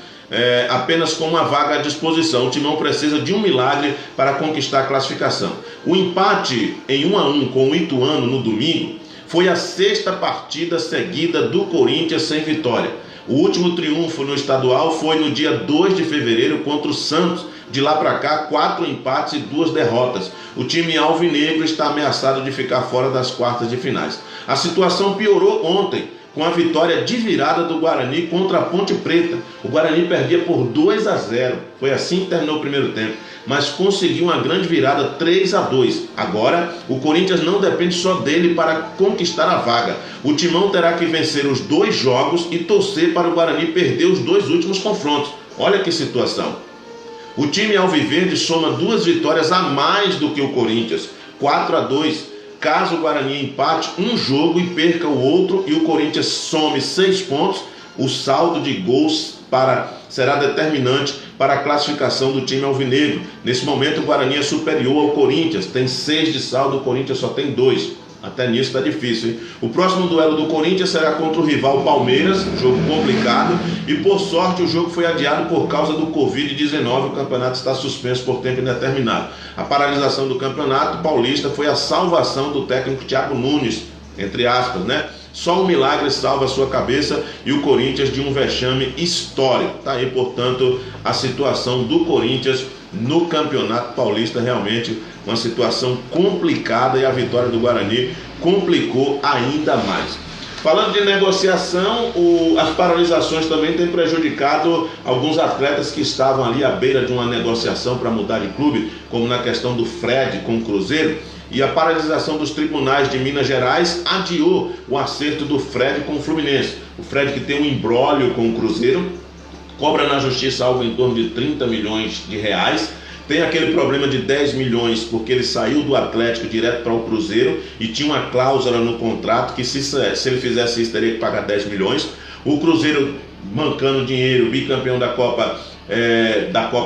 Apenas com uma vaga à disposição. O Timão precisa de um milagre para conquistar a classificação. O empate em 1-1 com o Ituano no domingo foi a 6ª partida seguida do Corinthians sem vitória. O último triunfo no estadual foi no dia 2 de fevereiro contra o Santos. De lá para cá, 4 empates e 2 derrotas. O time alvinegro está ameaçado de ficar fora das quartas de finais. A situação piorou ontem, com a vitória de virada do Guarani contra a Ponte Preta. O Guarani perdia por 2-0. Foi assim que terminou o primeiro tempo, mas conseguiu uma grande virada, 3-2. Agora, o Corinthians não depende só dele para conquistar a vaga. O Timão terá que vencer os 2 jogos e torcer para o Guarani perder os 2 últimos confrontos. Olha que situação. O time alviverde soma 2 vitórias a mais do que o Corinthians, 4-2. Caso o Guarani empate um jogo e perca o outro e o Corinthians some 6 pontos, o saldo de gols será determinante para a classificação do time alvinegro. Nesse momento o Guarani é superior ao Corinthians, tem 6 de saldo, o Corinthians só tem 2. Até nisso está difícil, hein? O próximo duelo do Corinthians será contra o rival Palmeiras, jogo complicado, e por sorte o jogo foi adiado por causa do Covid-19, o campeonato está suspenso por tempo indeterminado. A paralisação do campeonato paulista foi a salvação do técnico Thiago Nunes, entre aspas, né? Só um milagre salva a sua cabeça e o Corinthians de um vexame histórico. Está aí, portanto, a situação do Corinthians no Campeonato Paulista, realmente uma situação complicada, e a vitória do Guarani complicou ainda mais. Falando de negociação, as paralisações também têm prejudicado alguns atletas que estavam ali à beira de uma negociação para mudar de clube, como na questão do Fred com o Cruzeiro, e a paralisação dos tribunais de Minas Gerais adiou o acerto do Fred com o Fluminense. O Fred, que tem um imbróglio com o Cruzeiro, cobra na justiça algo em torno de 30 milhões de reais. Tem aquele problema de 10 milhões porque ele saiu do Atlético direto para o Cruzeiro e tinha uma cláusula no contrato que se ele fizesse isso teria que pagar 10 milhões. O Cruzeiro, mancando dinheiro, bicampeão da Copa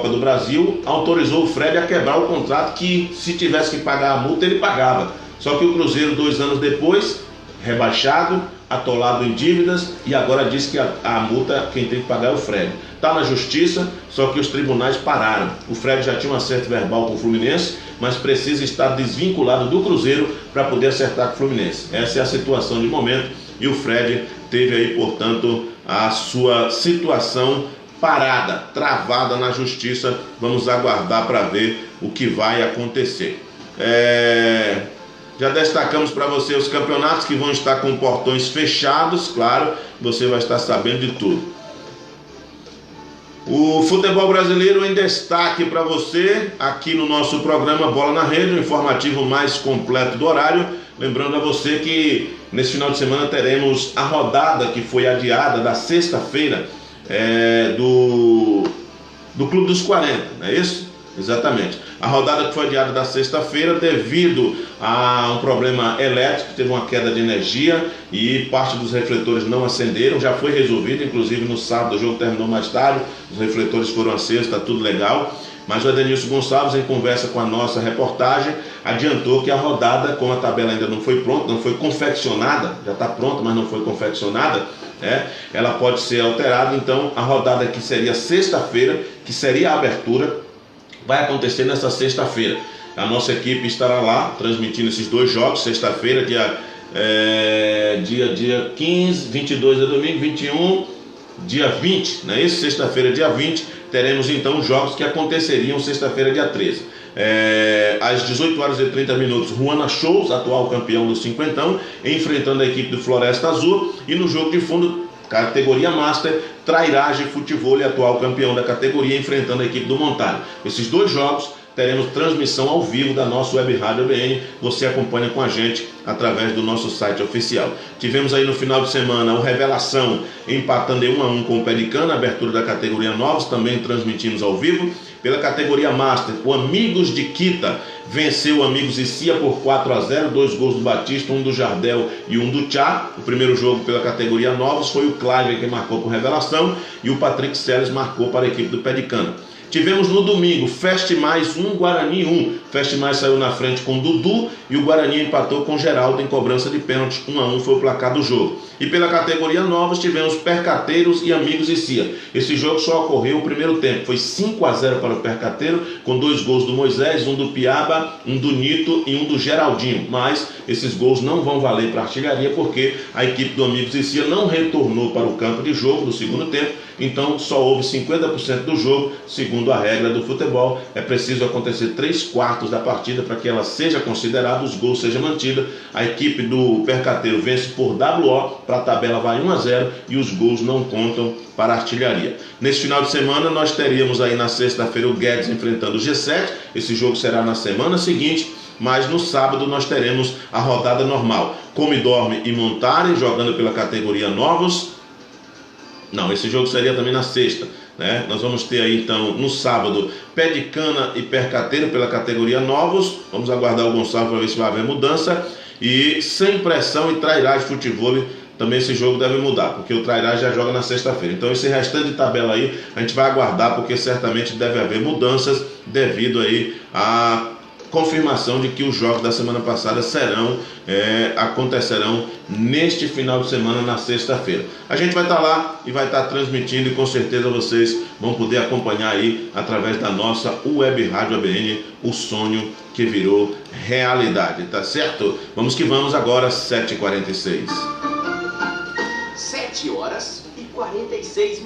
do Brasil, autorizou o Fred a quebrar o contrato, que se tivesse que pagar a multa ele pagava. Só que o Cruzeiro, 2 anos depois, rebaixado, atolado em dívidas, e agora diz que a multa quem tem que pagar é o Fred. Está na justiça, só que os tribunais pararam. O Fred já tinha um acerto verbal com o Fluminense, mas precisa estar desvinculado do Cruzeiro para poder acertar com o Fluminense. Essa é a situação de momento, e o Fred teve aí, portanto, a sua situação parada, travada na justiça. Vamos aguardar para ver o que vai acontecer. Já destacamos para você os campeonatos que vão estar com portões fechados, claro, você vai estar sabendo de tudo. O futebol brasileiro em destaque para você, aqui no nosso programa Bola na Rede, o informativo mais completo do horário. Lembrando a você que nesse final de semana teremos a rodada que foi adiada da sexta-feira do Clube dos 40, não é isso? Exatamente. A rodada que foi adiada da sexta-feira devido a um problema elétrico, teve uma queda de energia e parte dos refletores não acenderam. Já foi resolvido, inclusive no sábado o jogo terminou mais tarde, os refletores foram acesos, está tudo legal. Mas o Edenilson Gonçalves, em conversa com a nossa reportagem, adiantou que a rodada, como a tabela ainda não foi pronta, não foi confeccionada, já está pronta, mas não foi confeccionada, ela pode ser alterada. Então a rodada que seria sexta-feira, que seria a abertura, vai acontecer nessa sexta-feira. A nossa equipe estará lá transmitindo esses 2 jogos. Sexta-feira, dia 15, 22 é domingo, 21, dia 20, não é isso? Sexta-feira, dia 20, teremos então os jogos que aconteceriam sexta-feira, dia 13. Às 18h30, Juana Shows, atual campeão do cinquentão, enfrentando a equipe do Floresta Azul. E no jogo de fundo, categoria Master, Trairagem Futebol, atual campeão da categoria, enfrentando a equipe do Montário. Esses 2 jogos teremos transmissão ao vivo da nossa web rádio ABN. Você acompanha com a gente através do nosso site oficial. Tivemos aí no final de semana o Revelação empatando em 1-1 com o Pedicana, abertura da categoria Novos, também transmitimos ao vivo. Pela categoria Master, o Amigos de Quita venceu o Amigos e Cia por 4-0, 2 gols do Batista, 1 do Jardel e 1 do Tchá. O primeiro jogo pela categoria Novos foi o Clive que marcou por Revelação e o Patrick Seles marcou para a equipe do Pedicana. Tivemos no domingo Feste Mais 1, Guarani 1. Feste Mais saiu na frente com Dudu e o Guarani empatou com Geraldo em cobrança de pênalti. 1-1 foi o placar do jogo. E pela categoria Novos tivemos Percateiros e Amigos e Cia. Esse jogo só ocorreu o primeiro tempo. Foi 5-0 para o Percateiro, com 2 gols do Moisés, 1 do Piaba, 1 do Nito e 1 do Geraldinho. Mas esses gols não vão valer para a artilharia porque a equipe do Amigos e Cia não retornou para o campo de jogo no segundo tempo. Então só houve 50% do jogo. Segundo a regra do futebol, é preciso acontecer 3/4 da partida para que ela seja considerada, os gols sejam mantidos. A equipe do Percateiro vence por WO, para a tabela vai 1-0 e os gols não contam para a artilharia. Nesse final de semana nós teríamos aí na sexta-feira o Guedes enfrentando o G7. Esse jogo será na semana seguinte. Mas no sábado nós teremos a rodada normal. Come Dorme e Montare jogando pela categoria Novos. Não, esse jogo seria também na sexta, né? Nós vamos ter aí então no sábado Pedicana e Percateiro pela categoria Novos. Vamos aguardar o Gonçalo para ver se vai haver mudança. E Sem Pressão e Trairagem Futebol, também esse jogo deve mudar, porque o Trairagem já joga na sexta-feira. Então esse restante de tabela aí a gente vai aguardar, porque certamente deve haver mudanças devido aí a confirmação de que os jogos da semana passada acontecerão neste final de semana, na sexta-feira. A gente vai estar lá e vai estar transmitindo, e com certeza vocês vão poder acompanhar aí através da nossa web rádio ABN, o sonho que virou realidade, tá certo? Vamos que vamos agora, 7h46. 7h46.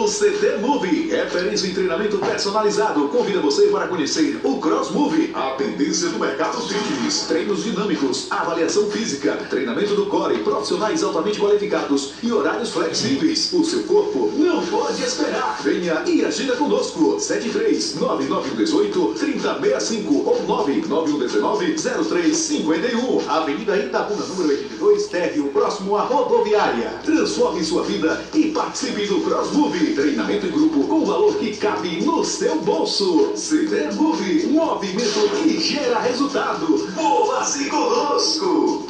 CD Move, referência em treinamento personalizado, convida você para conhecer o Cross Move, a tendência do mercado fitness, treinos dinâmicos, avaliação física, treinamento do core, profissionais altamente qualificados e horários flexíveis. O seu corpo não pode esperar. Venha e agenda conosco. 73-9918-3065 ou 99119-0351. Avenida Itabuna, número 82, Térreo, próximo à rodoviária. Transforme sua vida e participe do Cross Move, treinamento em grupo com valor que cabe no seu bolso. CD Move, um movimento que gera resultado. Mova-se conosco.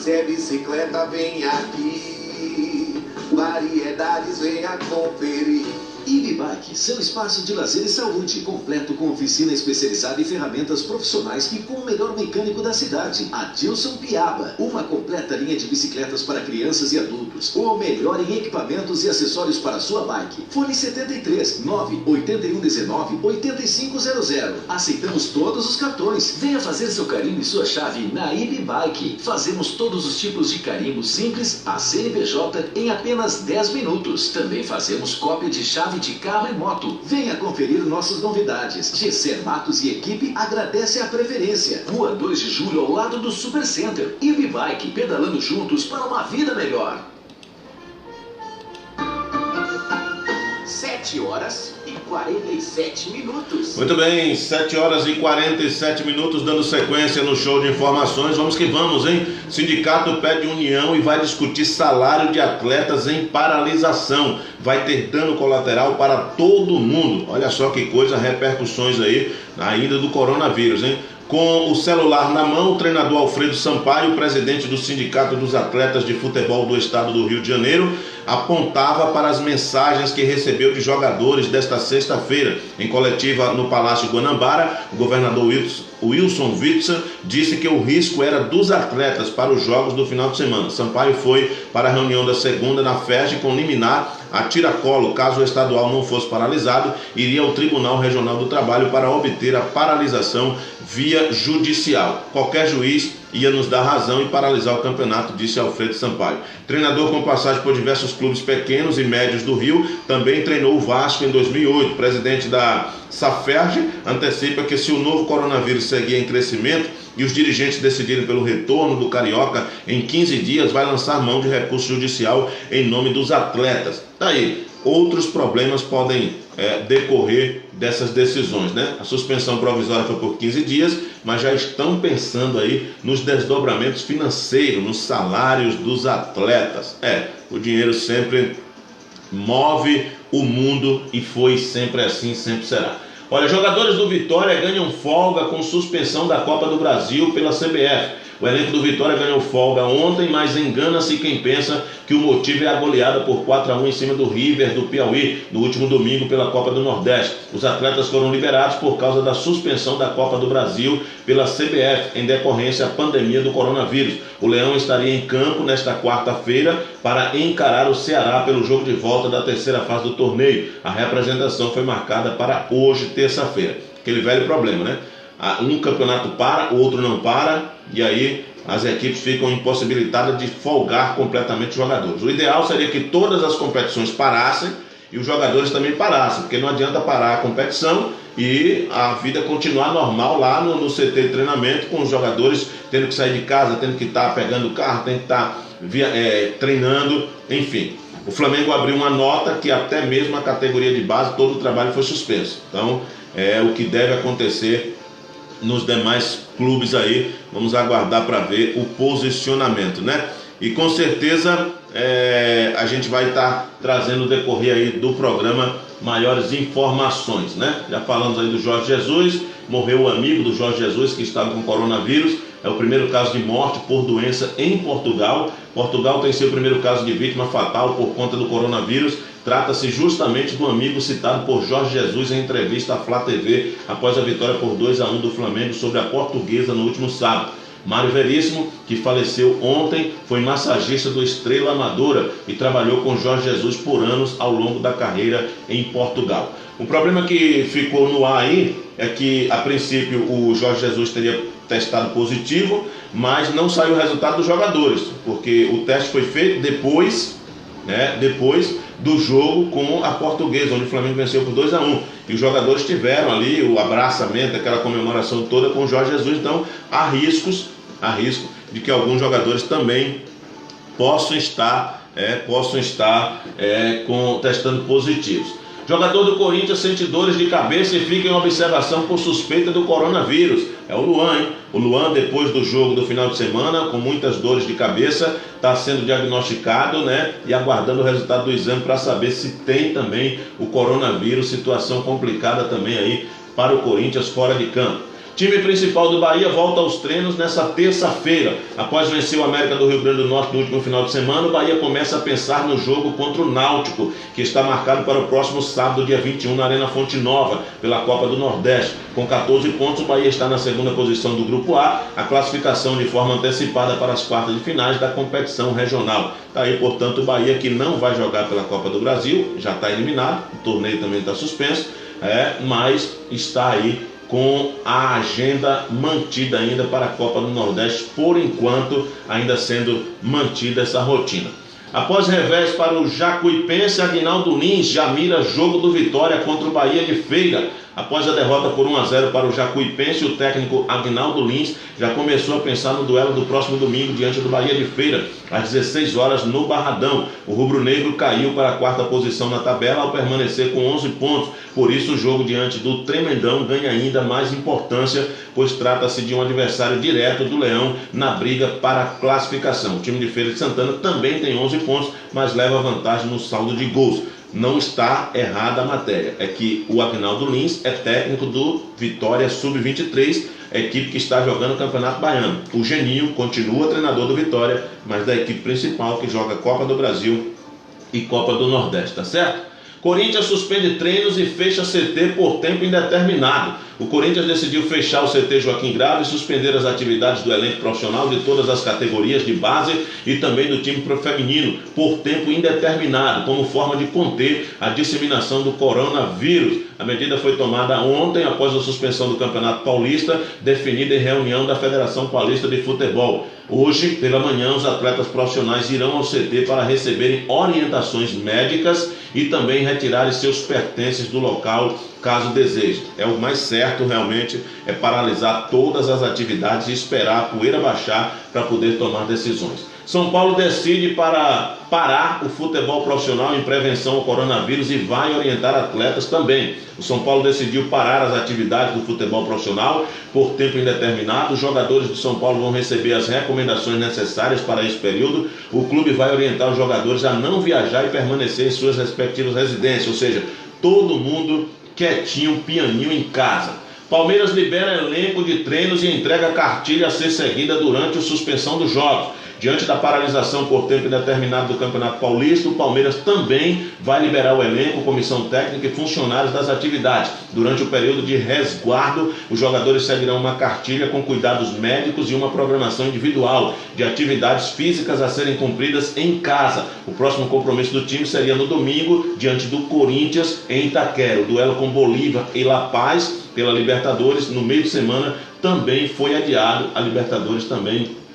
Se é bicicleta, vem aqui. Variedades, venha conferir. Ibibike, seu espaço de lazer e saúde, completo com oficina especializada em ferramentas profissionais e com o melhor mecânico da cidade, Adilson Piaba. Uma completa linha de bicicletas para crianças e adultos. O melhor em equipamentos e acessórios para sua bike. Fone 73 98119 8500. Aceitamos todos os cartões. Venha fazer seu carimbo e sua chave na Ibibike. Fazemos todos os tipos de carimbo simples a CNPJ em apenas 10 minutos. Também fazemos cópia de chave de carro e moto. Venha conferir nossas novidades. Gesser Matos e equipe agradece a preferência. Rua 2 de Julho, ao lado do Super Center. Ibibike, pedalando juntos para uma vida melhor. 7h47. Muito bem, 7h47, dando sequência no show de informações. Vamos que vamos, hein? Sindicato pede união e vai discutir salário de atletas em paralisação. Vai ter dano colateral para todo mundo. Olha só que coisa, repercussões aí ainda do coronavírus, hein? Com o celular na mão, o treinador Alfredo Sampaio, presidente do Sindicato dos Atletas de Futebol do Estado do Rio de Janeiro, apontava para as mensagens que recebeu de jogadores desta sexta-feira. Em coletiva no Palácio Guanabara, o governador Wilson Witzel disse que o risco era dos atletas para os jogos do final de semana. Sampaio foi para a reunião da segunda na FERJ com liminar a tiracolo. Caso o estadual não fosse paralisado, iria ao Tribunal Regional do Trabalho para obter a paralisação via judicial. Qualquer juiz ia nos dar razão e paralisar o campeonato, disse Alfredo Sampaio. Treinador com passagem por diversos clubes pequenos e médios do Rio, também treinou o Vasco em 2008. O presidente da SAFERJ antecipa que se o novo coronavírus seguir em crescimento e os dirigentes decidirem pelo retorno do Carioca em 15 dias, vai lançar mão de recurso judicial em nome dos atletas. Daí, outros problemas podem decorrer dessas decisões, né? A suspensão provisória foi por 15 dias, mas já estão pensando aí nos desdobramentos financeiros, nos salários dos atletas. O dinheiro sempre move o mundo e foi sempre assim, sempre será. Olha, jogadores do Vitória ganham folga com suspensão da Copa do Brasil pela CBF. O elenco do Vitória ganhou folga ontem, mas engana-se quem pensa que o motivo é a goleada por 4-1 em cima do River do Piauí no último domingo pela Copa do Nordeste. Os atletas foram liberados por causa da suspensão da Copa do Brasil pela CBF em decorrência à pandemia do coronavírus. O Leão estaria em campo nesta quarta-feira para encarar o Ceará pelo jogo de volta da terceira fase do torneio. A representação foi marcada para hoje, terça-feira. Aquele velho problema, né? Um campeonato para, o outro não para, e aí as equipes ficam impossibilitadas de folgar completamente os jogadores. O ideal seria que todas as competições parassem e os jogadores também parassem, porque não adianta parar a competição e a vida continuar normal lá no CT de treinamento, com os jogadores tendo que sair de casa, tendo que estar pegando o carro, tendo que estar treinando, enfim. O Flamengo abriu uma nota que até mesmo a categoria de base, todo o trabalho foi suspenso. Então, é o que deve acontecer nos demais clubes aí. Vamos aguardar para ver o posicionamento, né? E com certeza a gente vai estar trazendo no decorrer aí do programa maiores informações, né? Já falamos aí do Jorge Jesus, morreu o amigo do Jorge Jesus que estava com coronavírus. É o primeiro caso de morte por doença em Portugal. Portugal tem seu primeiro caso de vítima fatal por conta do coronavírus. Trata-se justamente do amigo citado por Jorge Jesus em entrevista à Flá TV após a vitória por 2-1 do Flamengo sobre a Portuguesa no último sábado. Mário Veríssimo, que faleceu ontem, foi massagista do Estrela Amadora e trabalhou com Jorge Jesus por anos ao longo da carreira em Portugal. O problema que ficou no ar aí é que, a princípio, o Jorge Jesus teria testado positivo, mas não saiu o resultado dos jogadores, porque o teste foi feito depois do jogo com a Portuguesa, onde o Flamengo venceu por 2-1. E os jogadores tiveram ali o abraçamento, aquela comemoração toda com o Jorge Jesus. Então há risco de que alguns jogadores também possam estar testando positivos. Jogador do Corinthians sente dores de cabeça e fica em observação por suspeita do coronavírus. É o Luan, hein? O Luan, depois do jogo do final de semana, com muitas dores de cabeça, está sendo diagnosticado, né? E aguardando o resultado do exame para saber se tem também o coronavírus. Situação complicada também aí para o Corinthians fora de campo. Time principal do Bahia volta aos treinos nessa terça-feira. Após vencer o América do Rio Grande do Norte no último final de semana, o Bahia começa a pensar no jogo contra o Náutico, que está marcado para o próximo sábado, dia 21, na Arena Fonte Nova, pela Copa do Nordeste. Com 14 pontos, o Bahia está na segunda posição do Grupo A, a classificação de forma antecipada para as quartas de finais da competição regional. Está aí, portanto, o Bahia, que não vai jogar pela Copa do Brasil, já está eliminado, o torneio também está suspenso, mas está aí com a agenda mantida ainda para a Copa do Nordeste, por enquanto ainda sendo mantida essa rotina. Após revés para o Jacuipense, Aguinaldo Lins já mira jogo do Vitória contra o Bahia de Feira. Após a derrota por 1-0 para o Jacuipense, o técnico Aguinaldo Lins já começou a pensar no duelo do próximo domingo diante do Bahia de Feira, às 16 horas no Barradão. O rubro-negro caiu para a quarta posição na tabela ao permanecer com 11 pontos. Por isso o jogo diante do Tremendão ganha ainda mais importância, pois trata-se de um adversário direto do Leão na briga para a classificação. O time de Feira de Santana também tem 11 pontos, mas leva vantagem no saldo de gols. Não está errada a matéria, é que o Aguinaldo Lins é técnico do Vitória Sub-23, a equipe que está jogando o Campeonato Baiano. O Geninho continua treinador do Vitória, mas da equipe principal que joga Copa do Brasil e Copa do Nordeste, tá certo? Corinthians suspende treinos e fecha CT por tempo indeterminado. O Corinthians decidiu fechar o CT Joaquim Grava e suspender as atividades do elenco profissional de todas as categorias de base e também do time feminino por tempo indeterminado, como forma de conter a disseminação do coronavírus. A medida foi tomada ontem após a suspensão do Campeonato Paulista, definida em reunião da Federação Paulista de Futebol. Hoje, pela manhã, os atletas profissionais irão ao CT para receberem orientações médicas e também retirarem seus pertences do local, caso desejem. É o mais certo, realmente, é paralisar todas as atividades e esperar a poeira baixar para poder tomar decisões. São Paulo decide para parar o futebol profissional em prevenção ao coronavírus e vai orientar atletas também. O São Paulo decidiu parar as atividades do futebol profissional por tempo indeterminado. Os jogadores do São Paulo vão receber as recomendações necessárias para esse período. O clube vai orientar os jogadores a não viajar e permanecer em suas respectivas residências, ou seja, todo mundo quietinho, pianinho em casa. Palmeiras libera elenco de treinos e entrega cartilha a ser seguida durante a suspensão dos jogos. Diante da paralisação por tempo indeterminado do Campeonato Paulista, o Palmeiras também vai liberar o elenco, comissão técnica e funcionários das atividades. Durante o período de resguardo, os jogadores seguirão uma cartilha com cuidados médicos e uma programação individual de atividades físicas a serem cumpridas em casa. O próximo compromisso do time seria no domingo, diante do Corinthians em Itaquera. O duelo com Bolívar e La Paz pela Libertadores no meio de semana também foi adiado. A Libertadores também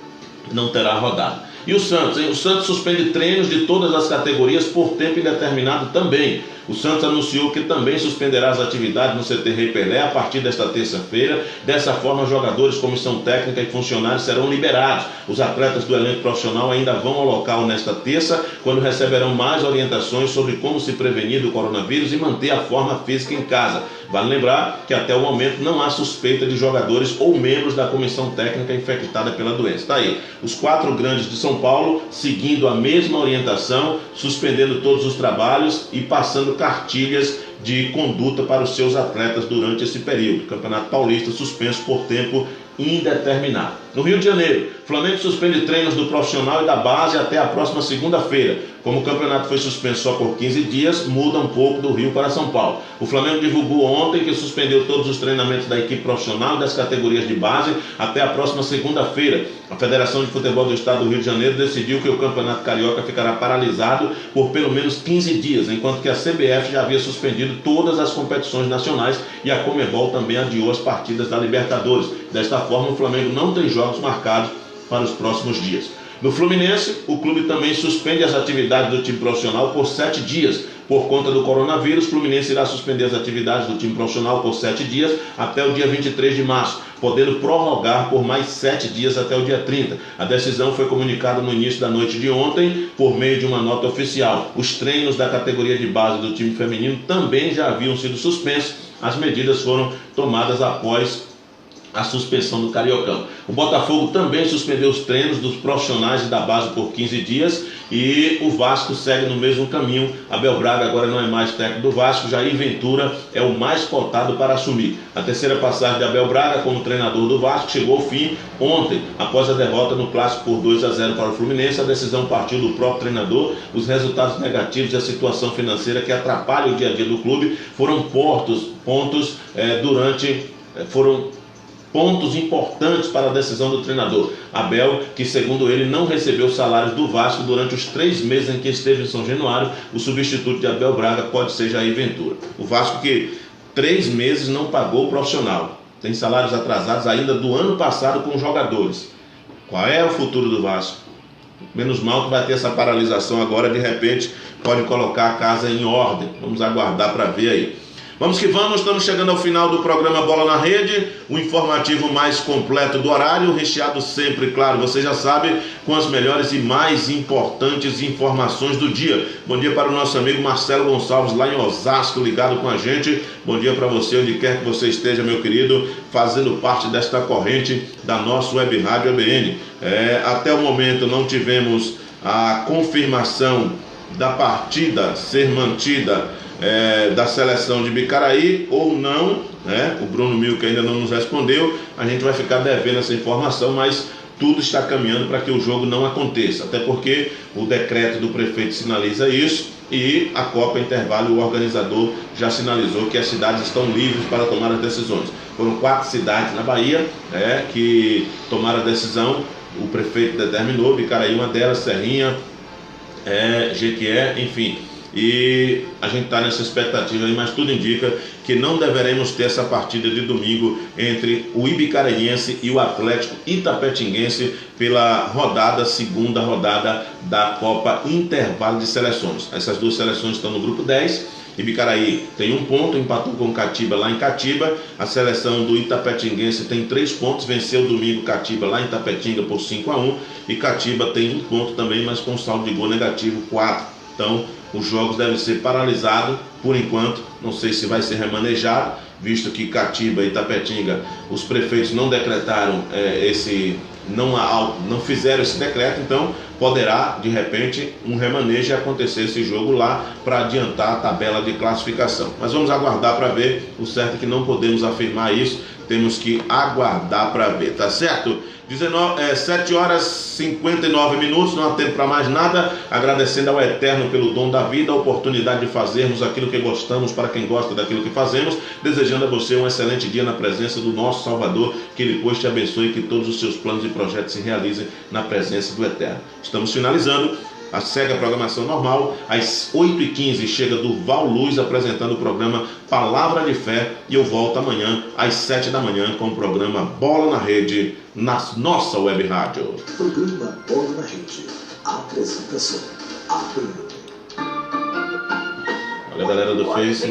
não terá rodada. E o Santos, hein? O Santos suspende treinos de todas as categorias por tempo indeterminado também. O Santos anunciou que também suspenderá as atividades no CT Rei Pelé a partir desta terça-feira. Dessa forma, jogadores, comissão técnica e funcionários serão liberados. Os atletas do elenco profissional ainda vão ao local nesta terça, quando receberão mais orientações sobre como se prevenir do coronavírus e manter a forma física em casa. Vale lembrar que até o momento não há suspeita de jogadores ou membros da comissão técnica infectada pela doença. Está aí, os 4 grandes de São Paulo seguindo a mesma orientação, suspendendo todos os trabalhos e passando cartilhas de conduta para os seus atletas durante esse período. Campeonato Paulista suspenso por tempo indeterminado. No Rio de Janeiro, Flamengo suspende treinos do profissional e da base até a próxima segunda-feira. Como o campeonato foi suspenso só por 15 dias, muda um pouco do Rio para São Paulo. O Flamengo divulgou ontem que suspendeu todos os treinamentos da equipe profissional e das categorias de base até a próxima segunda-feira. A Federação de Futebol do Estado do Rio de Janeiro decidiu que o Campeonato Carioca ficará paralisado por pelo menos 15 dias, enquanto que a CBF já havia suspendido todas as competições nacionais e a Conmebol também adiou as partidas da Libertadores. Desta forma, o Flamengo não tem jogos marcados para os próximos dias. No Fluminense, o clube também suspende as atividades do time profissional por 7 dias. Por conta do coronavírus, o Fluminense irá suspender as atividades do time profissional por 7 dias até o dia 23 de março, podendo prorrogar por mais 7 dias até o dia 30. A decisão foi comunicada no início da noite de ontem por meio de uma nota oficial. Os treinos da categoria de base do time feminino também já haviam sido suspensos. As medidas foram tomadas após a suspensão do Cariocão. O Botafogo também suspendeu os treinos dos profissionais e da base por 15 dias e o Vasco segue no mesmo caminho. Abel Braga agora não é mais técnico do Vasco, Jair Ventura é o mais cotado para assumir. A terceira passagem de Abel Braga como treinador do Vasco chegou ao fim ontem, após a derrota no clássico por 2-0 para o Fluminense. A decisão partiu do próprio treinador. Os resultados negativos e a situação financeira que atrapalha o dia a dia do clube foram pontos importantes para a decisão do treinador. Abel, que segundo ele não recebeu salários do Vasco durante os 3 meses em que esteve em São Januário, o substituto de Abel Braga pode ser Jair Ventura. O Vasco que 3 meses não pagou o profissional, tem salários atrasados ainda do ano passado com os jogadores. Qual é o futuro do Vasco? Menos mal que vai ter essa paralisação agora, de repente pode colocar a casa em ordem. Vamos aguardar para ver aí. Vamos que vamos, estamos chegando ao final do programa Bola na Rede, o informativo mais completo do horário, recheado sempre, claro, você já sabe, com as melhores e mais importantes informações do dia. Bom dia para o nosso amigo Marcelo Gonçalves, lá em Osasco, ligado com a gente. Bom dia para você, onde quer que você esteja, meu querido, fazendo parte desta corrente da nossa Web Rádio ABN. Até o momento não tivemos a confirmação da partida ser mantida da seleção de Bicaraí ou não, né? O Bruno Milk ainda não nos respondeu, a gente vai ficar devendo essa informação, mas tudo está caminhando para que o jogo não aconteça, até porque o decreto do prefeito sinaliza isso e a Copa Intervalo, o organizador já sinalizou que as cidades estão livres para tomar as decisões. Foram 4 cidades na Bahia que tomaram a decisão, o prefeito determinou, Bicaraí uma delas, Serrinha, Jequié, enfim. E a gente está nessa expectativa aí, mas tudo indica que não deveremos ter essa partida de domingo entre o Ibicaraense e o Atlético Itapetinguense pela segunda rodada da Copa Intervalo de Seleções. Essas 2 seleções estão no grupo 10. Ibicaraí tem 1 ponto, empatou com Catiba lá em Catiba. A seleção do Itapetinguense tem 3 pontos, venceu domingo Catiba lá em Itapetinga por 5-1. E Catiba tem 1 ponto também, mas com saldo de gol negativo 4. Então, os jogos devem ser paralisados por enquanto. Não sei se vai ser remanejado, visto que Catiba e Itapetinga, os prefeitos não decretaram não fizeram esse decreto, então poderá de repente um remanejo acontecer esse jogo lá para adiantar a tabela de classificação. Mas vamos aguardar para ver. O certo é que não podemos afirmar isso, temos que aguardar para ver, tá certo? 7 horas 59 minutos, não há tempo para mais nada. Agradecendo ao Eterno pelo dom da vida, a oportunidade de fazermos aquilo que gostamos para quem gosta daquilo que fazemos. Desejando a você um excelente dia na presença do nosso Salvador, que Ele pois te abençoe e que todos os seus planos e projetos se realizem na presença do Eterno. Estamos finalizando. Segue a programação normal. Às 8h15 chega Durval Luz apresentando o programa Palavra de Fé. E eu volto amanhã às 7 da manhã com o programa Bola na Rede, na nossa web rádio. Programa Bola na Rede. Apresentação. Olha a galera do Face.